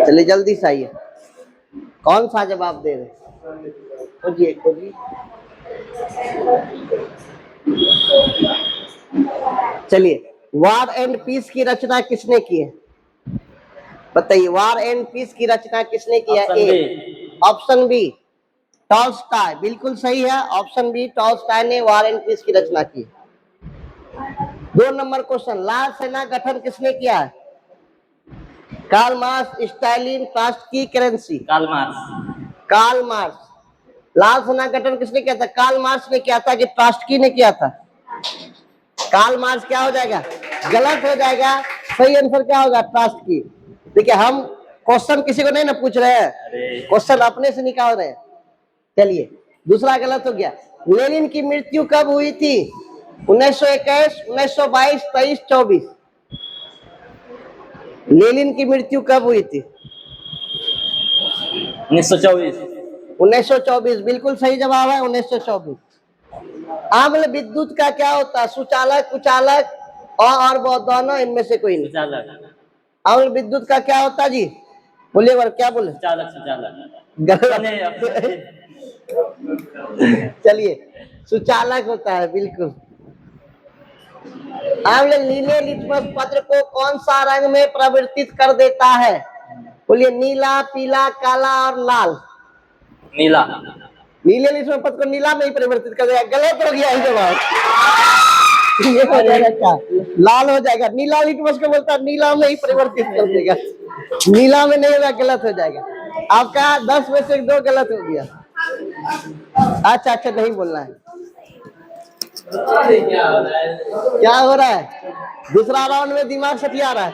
चलिए, जल्दी से आइए, कौन सा जवाब दे रहे? खोजिए खोजिए। चलिए, वार एंड पीस की रचना किसने की है? बताइए, वार एंड पीस की रचना किसने की है? ए। ऑप्शन बी, टॉल्स्टॉय, बिल्कुल सही है, ऑप्शन बी, टॉल्स्टॉय ने वार एंड पीस की रचना की। 2 नंबर क्वेश्चन, लाल सेना गठन किसने किया है? Karl Marx, Stalin, Trotsky, Kerensky? Karl Marx. Karl Marx. लाल सेना गठन किसने किया था? कार्ल मार्क्स ने किया था कि ट्रॉट्स्की ने किया था? कार्ल मार्क्स क्या हो जाएगा? गलत हो जाएगा। सही आंसर क्या होगा? ट्रॉट्स्की। देखिए, हम क्वेश्चन किसी को नहीं ना पूछ रहे हैं, क्वेश्चन अपने से निकाल रहे हैं। चलिए, दूसरा गलत हो गया। लेनिन की मृत्यु कब हुई थी? 1921, 1922, 23, 24? लेनिन की मृत्यु कब हुई थी? 1924। 1924, बिल्कुल सही जवाब है, 1924। आम्ल विद्युत का क्या होता है? सुचालक, कुचालक और वो दोनों, इनमें से कोई नहीं। सुचालक। आम्ल विद्युत का क्या होता है जी? बोलिए बार, क्या बोले? सुचालक। गलत। चलिए, सुचालक होता है, बिल्कुल। आम्ल नीले लिटमस पत्र को कौन सा रंग में परिवर्तित कर देता है? बोलिए, नीला, पीला, काला और लाल? नीला। नीले लिटमस पत्र को नीला में ही परिवर्तित कर देगा। गलत हो गया जवाब। ये हो जाएगा क्या? लाल हो जाएगा। नीला लिटमस को बोलता है नीला में ही परिवर्तित कर देगा, नीला में नहीं होगा, गलत हो जाएगा। आपका 10 में से 2 गलत हो गया। अच्छा, नहीं बोलना है। क्या हो रहा है? दूसरा राउंड में दिमाग सटिया रहा है,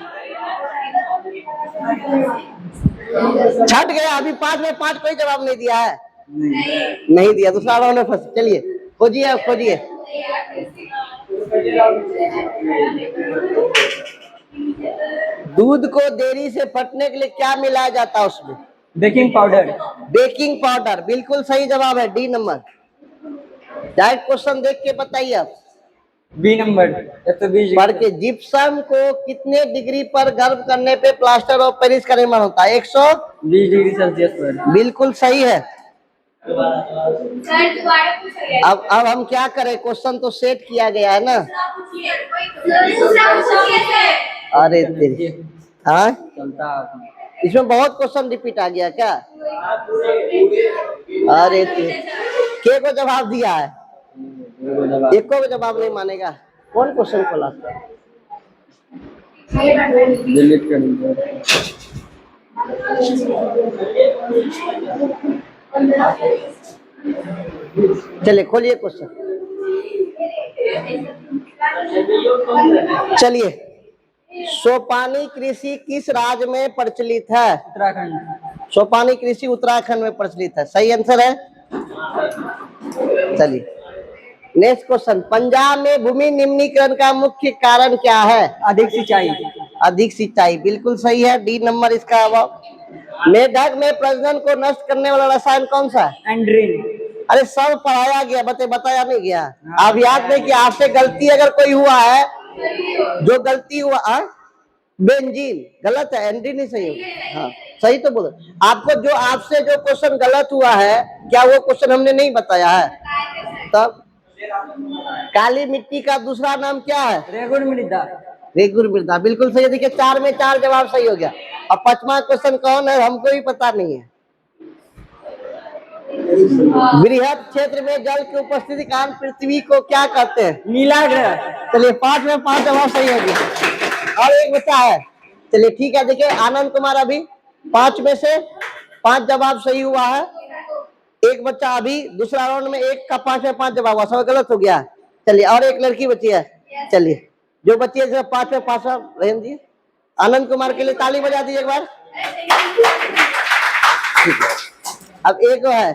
छट गया। अभी 5 में 5 कोई जवाब नहीं दिया है, नहीं दिया। दूसरा राउंड में फंस। चलिए, खोजिए, आप खोजिए। दूध को देरी से फटने के लिए क्या मिलाया जाता है उसमें? Baking powder. बेकिंग पाउडर, बिल्कुल सही जवाब है, डी नंबर। डायरेक्ट क्वेश्चन देख के बताइए आप। बी नंबर 120 पढ़ के, जिप्सम को कितने डिग्री पर गर्म करने पे प्लास्टर ऑफ पेरिस का निर्माण होता है? 20 डिग्री सेल्सियस पर। बिल्कुल सही है। अब हम क्या करें, क्वेश्चन तो सेट किया गया है ना। अरे तेरी, हाँ चलता है। इसमें बहुत क्वेश्चन रिपीट आ गया क्या? अरे तेरी, के को जवाब दिया है, एक को जवाब नहीं मानेगा। कौन क्वेश्चन खोला? डिलीट कर दीजिए। चलिए खोलिए क्वेश्चन। चलिए, सोपानी कृषि किस राज्य में प्रचलित है? उत्तराखंड। सोपानी कृषि उत्तराखंड में प्रचलित है, सही आंसर है। चलिए नेक्स्ट क्वेश्चन, पंजाब में भूमि निम्नीकरण का मुख्य कारण क्या है? अधिक सिंचाई। अधिक सिंचाई, बिल्कुल सही है, डी नंबर इसका जवाब। मेढक में प्रजनन को नष्ट करने वाला रसायन कौन सा है? एंड्रीन। अरे सब पढ़ाया गया, बताया नहीं गया। आप याद नहीं कि आपसे गलती अगर कोई हुआ है, जो गलती हुआ बेंजीन गलत है, एंड्रीन ही सही होगा। हाँ सही तो बोलो। आपको जो आपसे जो क्वेश्चन गलत हुआ है, क्या वो क्वेश्चन हमने नहीं बताया है? तब काली मिट्टी का दूसरा नाम क्या है? रेगुड़ मृदा। रेगुड़ मृदा, बिल्कुल सही है। देखिए 4 में 4 जवाब सही हो गया। अब 5वां क्वेश्चन कौन है, हमको भी पता नहीं है। बृहद क्षेत्र में जल की उपस्थिति के कारण पृथ्वी को क्या कहते हैं? नीला ग्रह। चलिए 5 में 5 जवाब सही हो गया, और एक बचा है। चलिए ठीक है, देखिए आनंद कुमार अभी 5 में से 5 जवाब सही हुआ है, एक बच्चा अभी दूसरा राउंड में 1 का 5 में 5 जवाब हुआ, सब गलत हो गया। चलिए और एक लड़की बची है, चलिए जो बची है 5 में 5 रहने दिए। आनंद कुमार के लिए ताली बजा दीजिए एक बार। अब एक है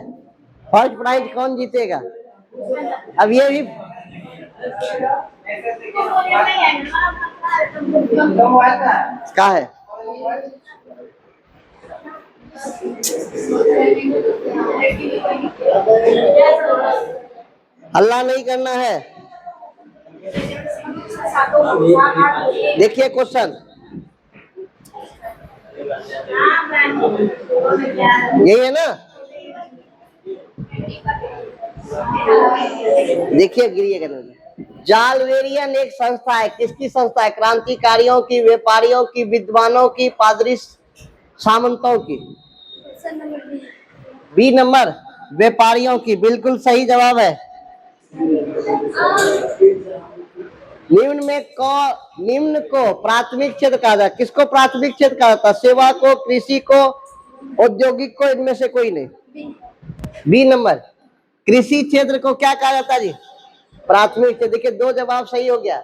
फर्स्ट प्राइज, कौन जीतेगा? अब ये भी क्या है? हल्ला नहीं करना है। देखिए क्वेश्चन यही है ना, देखिए गिरिएगा नहीं। जालवेरियन एक संस्था है, किसकी संस्था है? क्रांतिकारियों की, व्यापारियों की, विद्वानों की, पादरी सामंतों की? बी नंबर, व्यापारियों की, बिल्कुल सही जवाब है। निम्न को प्राथमिक क्षेत्र कहा जाता है, किसको प्राथमिक क्षेत्र कहा जाता है? सेवा को, कृषि को, औद्योगिक को, इनमें से कोई नहीं। बी नंबर, कृषि क्षेत्र को क्या कहा जाता है जी? प्राथमिक क्षेत्र। देखिए 2 जवाब सही हो गया।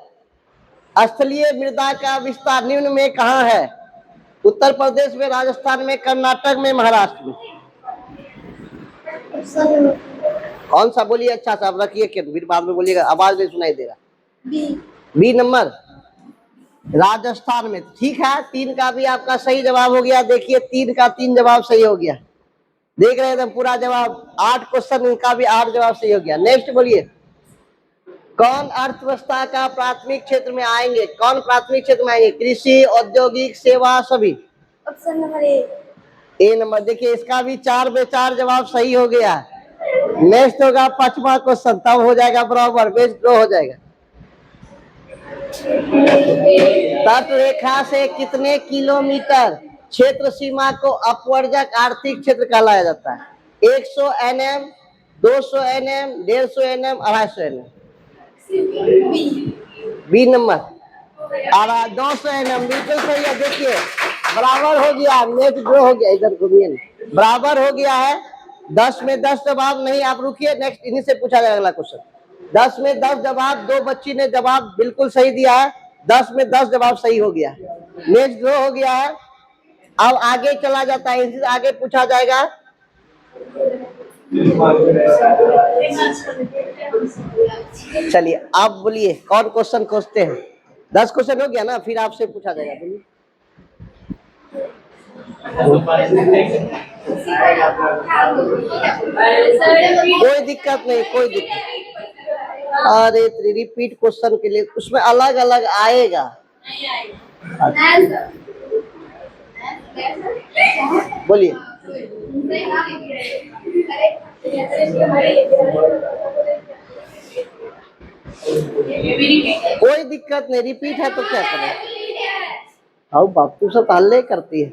स्थलीय मृदा का विस्तार निम्न में कहाँ है? उत्तर प्रदेश में, राजस्थान में, कर्नाटक में, महाराष्ट्र में? कौन सा बोलिए, अच्छा सा रखिए, फिर बाद में बोलिएगा, आवाज नहीं सुनाई दे रहा। बी नंबर, राजस्थान में। ठीक है, 3 का भी आपका सही जवाब हो गया। देखिए 3 का 3 जवाब सही हो गया, देख रहे हैं पूरा जवाब। 8 क्वेश्चन इनका भी 8 जवाब सही हो गया। नेक्स्ट बोलिए, कौन अर्थव्यवस्था का प्राथमिक क्षेत्र में आएंगे? कौन प्राथमिक क्षेत्र में आएंगे? कृषि, औद्योगिक, सेवा, सभी? ऑप्शन नंबर ए नंबर। देखिए इसका भी 4 में 4 जवाब सही हो गया। नेक्स्ट होगा 5वां क्वेश्चन, तब हो जाएगा बराबर, मैच ड्रॉ हो जाएगा। तट रेखा से कितने किलोमीटर क्षेत्र सीमा को अपवर्जक आर्थिक क्षेत्र कहलाया जाता है? 100 NM, 200 NM, 150 NM, 250 NM? B number, 200 NM, बिल्कुल सही है। देखिए बराबर हो गया, मैच ड्रॉ हो गया। इधर घूमिए, बराबर हो गया है। 10 में 10 जवाब नहीं, आप रुकिए, नेक्स्ट इन्हीं से पूछा जाएगा अगला क्वेश्चन। 10 में 10 जवाब, 2 बच्ची ने जवाब बिल्कुल सही दिया है, 10 में 10 जवाब सही हो गया, मैच ड्रॉ हो गया है। अब आगे चला जाता है, इनसे आगे पूछा जाएगा। चलिए आप बोलिए कौन क्वेश्चन खोजते हैं? 10 क्वेश्चन हो गया ना, फिर आपसे पूछा जाएगा, बोलिए। कोई दिक्कत नहीं, कोई दिक्कत। अरे रिपीट क्वेश्चन के लिए उसमें अलग अलग आएगा। बोलिए। कोई दिक्कत नहीं, रिपीट है तो क्या करें। आओ बाप तू सब हल्ले करती है।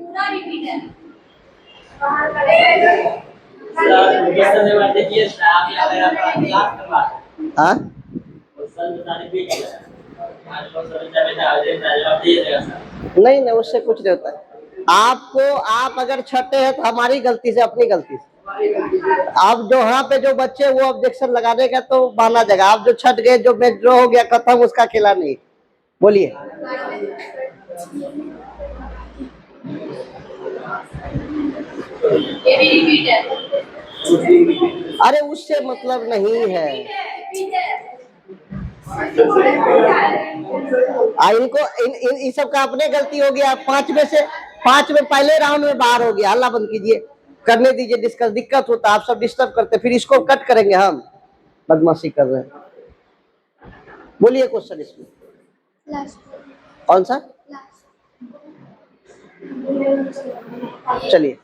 हाँ नहीं नहीं, उससे कुछ नहीं होता है। आपको आप अगर छठे हैं तो हमारी गलती से, अपनी गलती से। आप जो यहाँ पे जो बच्चे वो ऑब्जेक्शन लगाने का तो माना जाएगा। आप जो छठ गए, जो मैच ड्रॉ हो गया खत्म, उसका खेला नहीं। बोलिए। अरे उससे मतलब नहीं है। इनको इन सब का अपने गलती हो गया। 5 में पहले राउंड में बाहर हो गया। हल्ला बंद कीजिए, करने दीजिए डिस्कस। दिक्कत होता है, आप सब डिस्टर्ब करते, फिर इसको कट करेंगे हम। बदमाशी कर रहे हैं। बोलिए क्वेश्चन इसमें। कौन सा? चलिए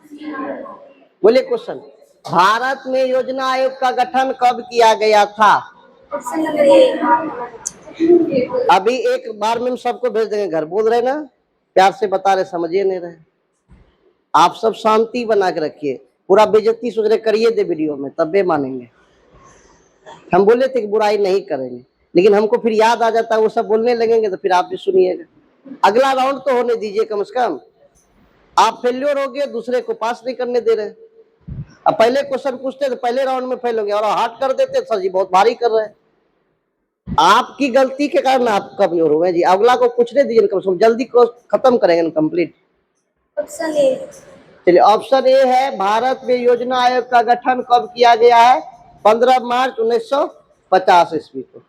बोलिए क्वेश्चन। भारत में योजना आयोग का गठन कब किया गया था? अभी एक बार में हम सबको भेज देंगे घर। बोल रहे ना, प्यार से बता रहे, समझिए नहीं रहे। आप सब शांति बना के रखिए। पूरा बेइज्जती सोच रहे करिए दे वीडियो में, तब भी मानेंगे। हम बोले थे कि बुराई नहीं करेंगे, लेकिन हमको फिर याद आ जाता है, वो सब बोलने लगेंगे तो फिर आप भी सुनिएगा। अगला राउंड तो होने दीजिए कम से कम। आप फेल्योर हो गए, दूसरे को पास नहीं करने दे रहे। अब पहले क्वेश्चन पूछते तो पहले राउंड में फेल हो गया, और हार्ड कर देते सर जी बहुत भारी कर रहे हैं। आपकी गलती के कारण आप कमजोर हो गए जी। अगला को पूछने दीजिए कम से कम, जल्दी को खत्म करेंगे कंप्लीट। Option A. चलिए ऑप्शन ए है, भारत में योजना आयोग का गठन कब किया गया है? 15 मार्च 1950 ईस्वी को।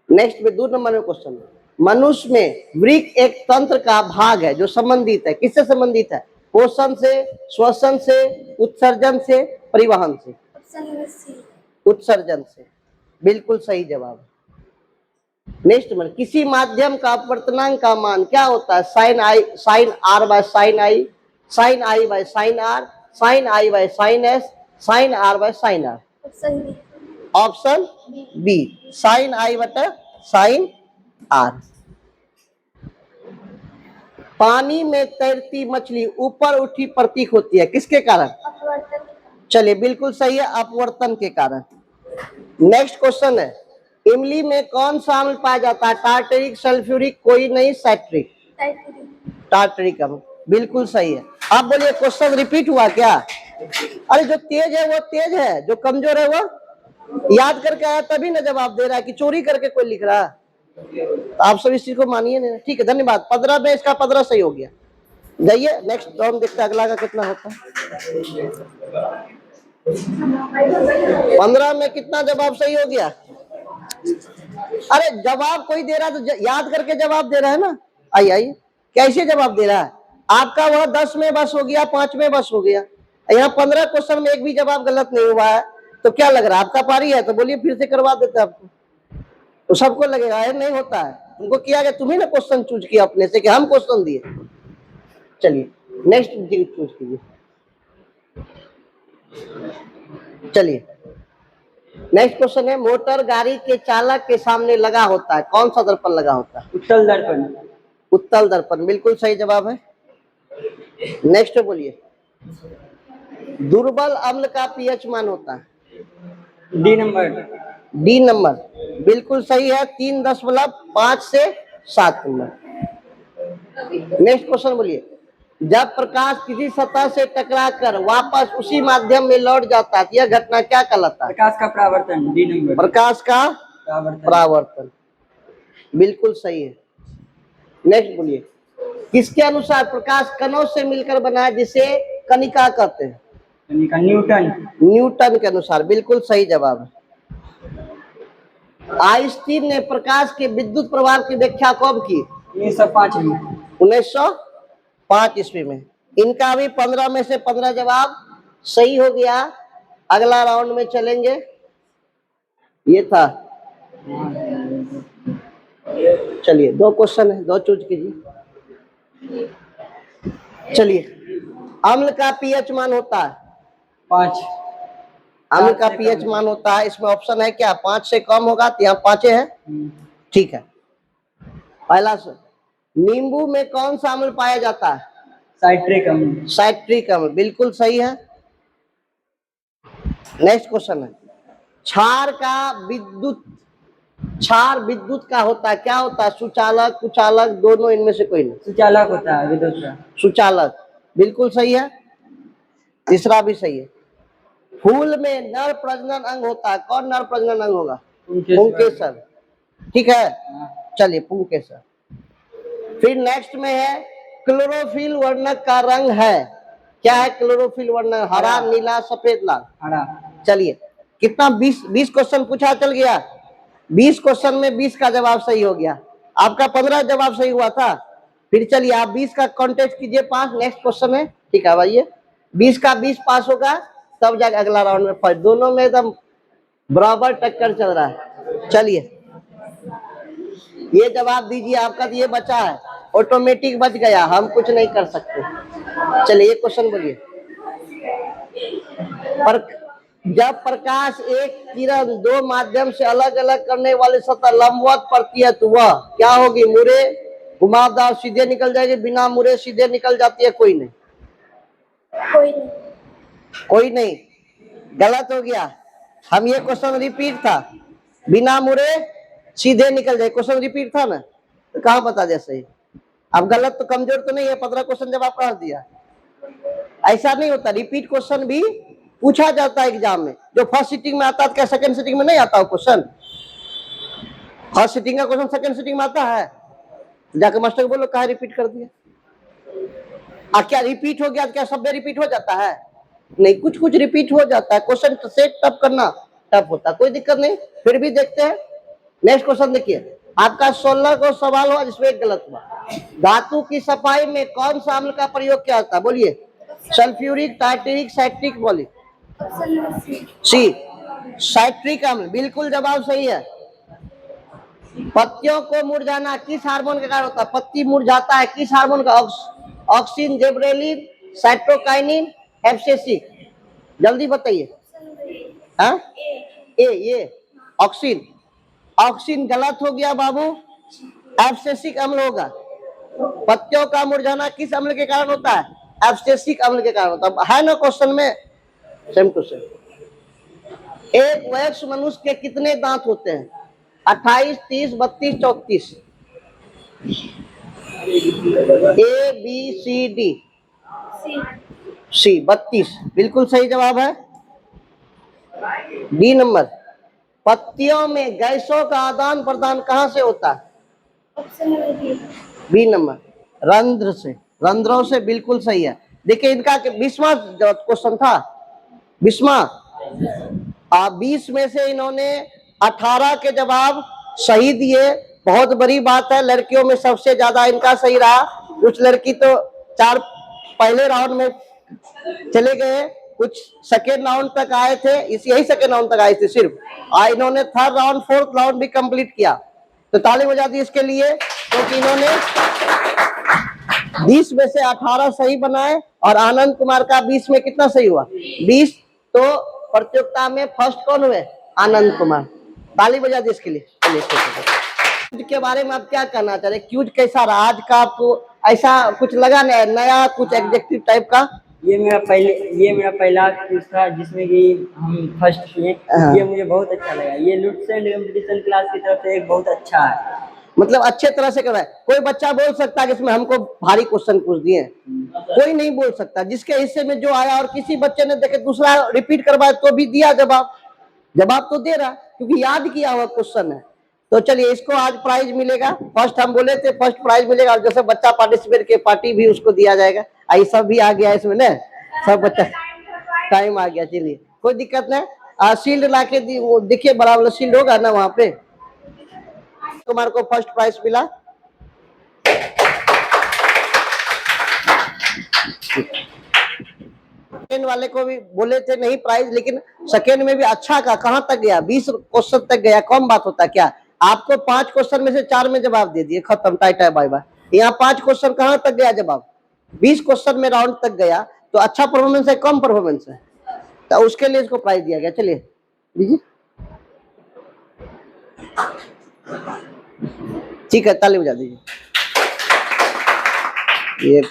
नेक्स्ट में 2 नंबर में क्वेश्चन है, मनुष्य में वृक्क एक तंत्र का भाग है जो संबंधित है, किससे संबंधित है? पोषण से, श्वसन से, उत्सर्जन से, परिवहन से। Option C. उत्सर्जन से, बिल्कुल सही जवाब। नेक्स्ट में, किसी माध्यम का अपवर्तनांक का मान क्या होता है? Sine R by sine I, sine I by sine R, sine I by sine S, sine R by sine R. Option B. Option B, sine I बटा साइन आर। पानी में तैरती मछली ऊपर उठी प्रतीक होती है, किसके कारण? अपवर्तन। चलिए बिल्कुल सही है, अपवर्तन के कारण। नेक्स्ट क्वेश्चन है, इमली में कौन सा अम्ल पाया जाता है? टार्टरिक, सल्फ्यूरिक, कोई नहीं, साइट्रिक। टार्टरिक अम्ल, बिल्कुल सही है। आप बोलिए क्वेश्चन रिपीट हुआ क्या? अरे जो तेज है वो तेज है, जो कमजोर है वो याद करके आया तभी ना जवाब दे रहा है, कि चोरी करके कोई लिख रहा है। तो आप सब इस चीज को मानिए नहीं। ठीक है, धन्यवाद। 15 में इसका 15 सही हो गया। जाइए नेक्स्ट राउंड देखते हैं अगला का कितना होता है। 15 में कितना जवाब सही हो गया? अरे जवाब कोई दे रहा है तो याद करके जवाब दे रहा है ना। आइए कैसे जवाब दे रहा है? आपका वह 10 में बस हो गया, 5 में बस हो गया। यहाँ 15 क्वेश्चन में एक भी जवाब गलत नहीं हुआ है, तो क्या लग रहा है आपका पारी है? तो बोलिए फिर से करवा देते आपको। तो सबको लगेगा ये नहीं होता है, उनको किया गया, तुम्हें ना क्वेश्चन चूज किया अपने से कि हम क्वेश्चन दिए। चलिए नेक्स्ट चूज कीजिए। चलिए नेक्स्ट क्वेश्चन है, मोटर गाड़ी के चालक के सामने लगा होता है, कौन सा दर्पण लगा होता है? उत्तल दर्पण। उत्तल दर्पण, बिल्कुल सही जवाब है। नेक्स्ट बोलिए, दुर्बल अम्ल का पीएच मान होता है? D number. डी नंबर, बिल्कुल सही है। 3.5 से 7 नंबर। नेक्स्ट क्वेश्चन बोलिए, जब प्रकाश किसी सतह से टकराकर वापस उसी माध्यम में लौट जाता है, यह घटना क्या कहलाता है? प्रकाश का परावर्तन। D number. प्रकाश का परावर्तन, बिल्कुल सही है। नेक्स्ट बोलिए, किसके अनुसार प्रकाश कणों से मिलकर बना है जिसे कणिका कहते हैं? न्यूटन। न्यूटन के अनुसार, बिल्कुल सही जवाब है। आइंस्टीन ने प्रकाश के विद्युत प्रभाव की व्याख्या कब की? 1905 में। 1905 ईस्वी में। इनका भी 15 में से 15 जवाब सही हो गया। अगला राउंड में चलेंगे। ये था चलिए 2 क्वेश्चन है, 2 चूज कीजिए। चलिए, अम्ल का पीएच मान होता है, 5। अम्ल 4 का से पीएच कम। मान होता है, इसमें ऑप्शन है क्या 5 से कम होगा, तो यहाँ 5 है। ठीक है, पहला सर, नींबू में कौन सा अम्ल पाया जाता है? साइट्रिक अम्ल। साइट्रिक अम्ल, बिल्कुल सही है। नेक्स्ट क्वेश्चन है, क्षार का विद्युत, क्षार विद्युत का होता है, क्या होता है? सुचालक, कुचालक, दोनों, इनमें से कोई नहीं। सुचालक होता है विद्युत का। सुचालक, बिल्कुल सही है। तीसरा भी सही है। फूल में नर प्रजनन अंग होता है, कौन नर प्रजनन अंग होगा? पुंकेसर। ठीक है, चलिए पुंकेसर। फिर नेक्स्ट में है, क्लोरोफिल वर्णक का रंग है, क्या है क्लोरोफिल वर्णक? हरा, नीला, सफेद, लाल। हरा। चलिए, कितना 20 क्वेश्चन पूछा, चल गया 20 क्वेश्चन में 20 का जवाब सही हो गया। आपका 15 जवाब सही हुआ था। फिर चलिए आप 20 का कॉन्टेस्ट कीजिए पास। नेक्स्ट क्वेश्चन है, ठीक है भाई, 20 का 20 पास होगा तब जाकर अगला राउंड में फर्स्ट। दोनों में एकदम बराबर टक्कर चल रहा है। चलिए ये जवाब दीजिए, आपका तो ये बचा है, ऑटोमेटिक बच गया, हम कुछ नहीं कर सकते। चलिए एक क्वेश्चन बोलिए। पर जब प्रकाश एक किरण दो माध्यम से अलग अलग करने वाले सतह लंबवत पड़ती है तो वह क्या होगी? मुरे, घुमावदार, सीधे निकल जाएगी, बिना मुरे सीधे निकल जाती है? कोई नहीं, कोई नहीं। कोई नहीं, गलत हो गया। हम ये क्वेश्चन रिपीट था, बिना मुरे सीधे निकल जाए, क्वेश्चन रिपीट था ना, तो कहाँ बता दिया सही? अब गलत तो कमजोर तो नहीं है, 15 क्वेश्चन जब आपका दिया। ऐसा नहीं होता, रिपीट क्वेश्चन भी पूछा जाता है एग्जाम में। जो फर्स्ट सिटिंग में आता है क्या सेकंड सिटिंग में नहीं आता क्वेश्चन? फर्स्ट सिटिंग का क्वेश्चन सेकंड सिटिंग में आता है, जाकर मास्टर को बोलो कहा रिपीट कर दिया। क्या रिपीट हो गया, क्या शब्द रिपीट हो जाता है? नहीं, कुछ कुछ रिपीट हो जाता है। क्वेश्चन सेट टफ करना टफ होता है, कोई दिक्कत नहीं। फिर भी देखते हैं। नेक्स्ट क्वेश्चन देखिए, आपका 16 को सवाल हुआ जिसमें एक गलत हुआ। धातु की सफाई में कौन सा अम्ल का प्रयोग किया जाता है? बोलिए। सल्फ्यूरिक, टार्टेरिक, साइट्रिक, बोलिए। Option number C. C, citric अम्ल, बिल्कुल जवाब सही है। पत्तियों को मुरझाना किस हार्मोन के कारण होता है? पत्ती मुरझाता है किस हार्मोन का? Auxin, gibberellin, cytokinin, abscisic. जल्दी बताइए। ऑप्शन नंबर ए। हाँ, ए। ये ऑक्सिन, ऑक्सिन गलत हो गया बाबू, एब्सिसिक अम्ल होगा। पत्तियों का मुरझाना किस अम्ल के कारण होता है? एब्सिसिक अम्ल के कारण होता है ना क्वेश्चन में, सेम टू सेम। एक वयस्क मनुष्य के कितने दांत होते हैं? 28, 30, 32, 34। ए बी सी डी। सी। सी, 32 बिल्कुल सही जवाब है। डी नंबर, पत्तियों में गैसों का आदान प्रदान कहां से होता है? Option number B. B number, रंध्र से, रंध्रों से, बिल्कुल सही है। देखिए इनका 20वां क्वेश्चन था, 20वां। 20 में से इन्होंने 18 के जवाब सही दिए, बहुत बड़ी बात है। लड़कियों में सबसे ज्यादा इनका सही रहा। कुछ लड़की तो 4 पहले राउंड में चले गए, कुछ सेकेंड राउंड तक आए थे, यही सेकेंड राउंड तक आए थे सिर्फ, और इन्होंने थर्ड राउंड फोर्थ राउंड भी कंप्लीट किया। तो ताली बजा दी इसके लिए, क्योंकि इन्होंने 20 में से 18 सही बनाए, और आनंद कुमार का 20 में कितना सही हुआ? 20। तो प्रतियोगिता में फर्स्ट कौन हुए? आनंद कुमार। ताली बजा दी इसके लिए। क्यूज के बारे में आप क्या कहना चाह रहे? क्यूज कैसा रहा आज का? आपको ऐसा कुछ लगा नया कुछ एग्जेक्टिव टाइप का? ये मेरा पहला क्विज था जिसमें कि हम फर्स्ट किए। ये मुझे बहुत अच्छा लगा। ये लुसेंट कंपटीशन क्लास की तरफ से एक बहुत अच्छा है, मतलब अच्छे तरह से कर रहा है। कोई बच्चा बोल सकता है कि इसमें हमको भारी क्वेश्चन पूछ दिए? कोई नहीं बोल सकता। जिसके हिस्से में जो आया, और किसी बच्चे ने देखे दूसरा रिपीट करवाया तो भी दिया जवाब, जवाब तो दे रहा क्योंकि याद किया हुआ क्वेश्चन है। तो चलिए इसको आज प्राइज मिलेगा। फर्स्ट हम बोले थे फर्स्ट प्राइज मिलेगा, और जैसे बच्चा पार्टिसिपेट के पार्टी भी उसको दिया जाएगा। आई सब भी आ गया इसमें ना, सब बच्चा टाइम आ गया। चलिए कोई दिक्कत नहीं। शील्ड ला के देखिए, बड़ा वाला शील्ड होगा ना वहाँ पे। कुमार को फर्स्ट प्राइज मिला। सेकेंड वाले को भी बोले थे नहीं प्राइज, लेकिन सेकेंड में भी अच्छा का कहाँ तक गया, 20 क्वेश्चन तक गया, कम बात होता क्या। आपको 5 क्वेश्चन में से 4 में जवाब दे दिए, खत्म, टाटा बाय बाय। यहाँ 5 क्वेश्चन कहाँ तक गया जवाब, 20 क्वेश्चन में राउंड तक गया, तो अच्छा परफॉर्मेंस है कम परफॉर्मेंस है, तो उसके लिए इसको प्राइज दिया गया। चलिए दीजिए, ठीक है, ताली बजा दीजिए। ये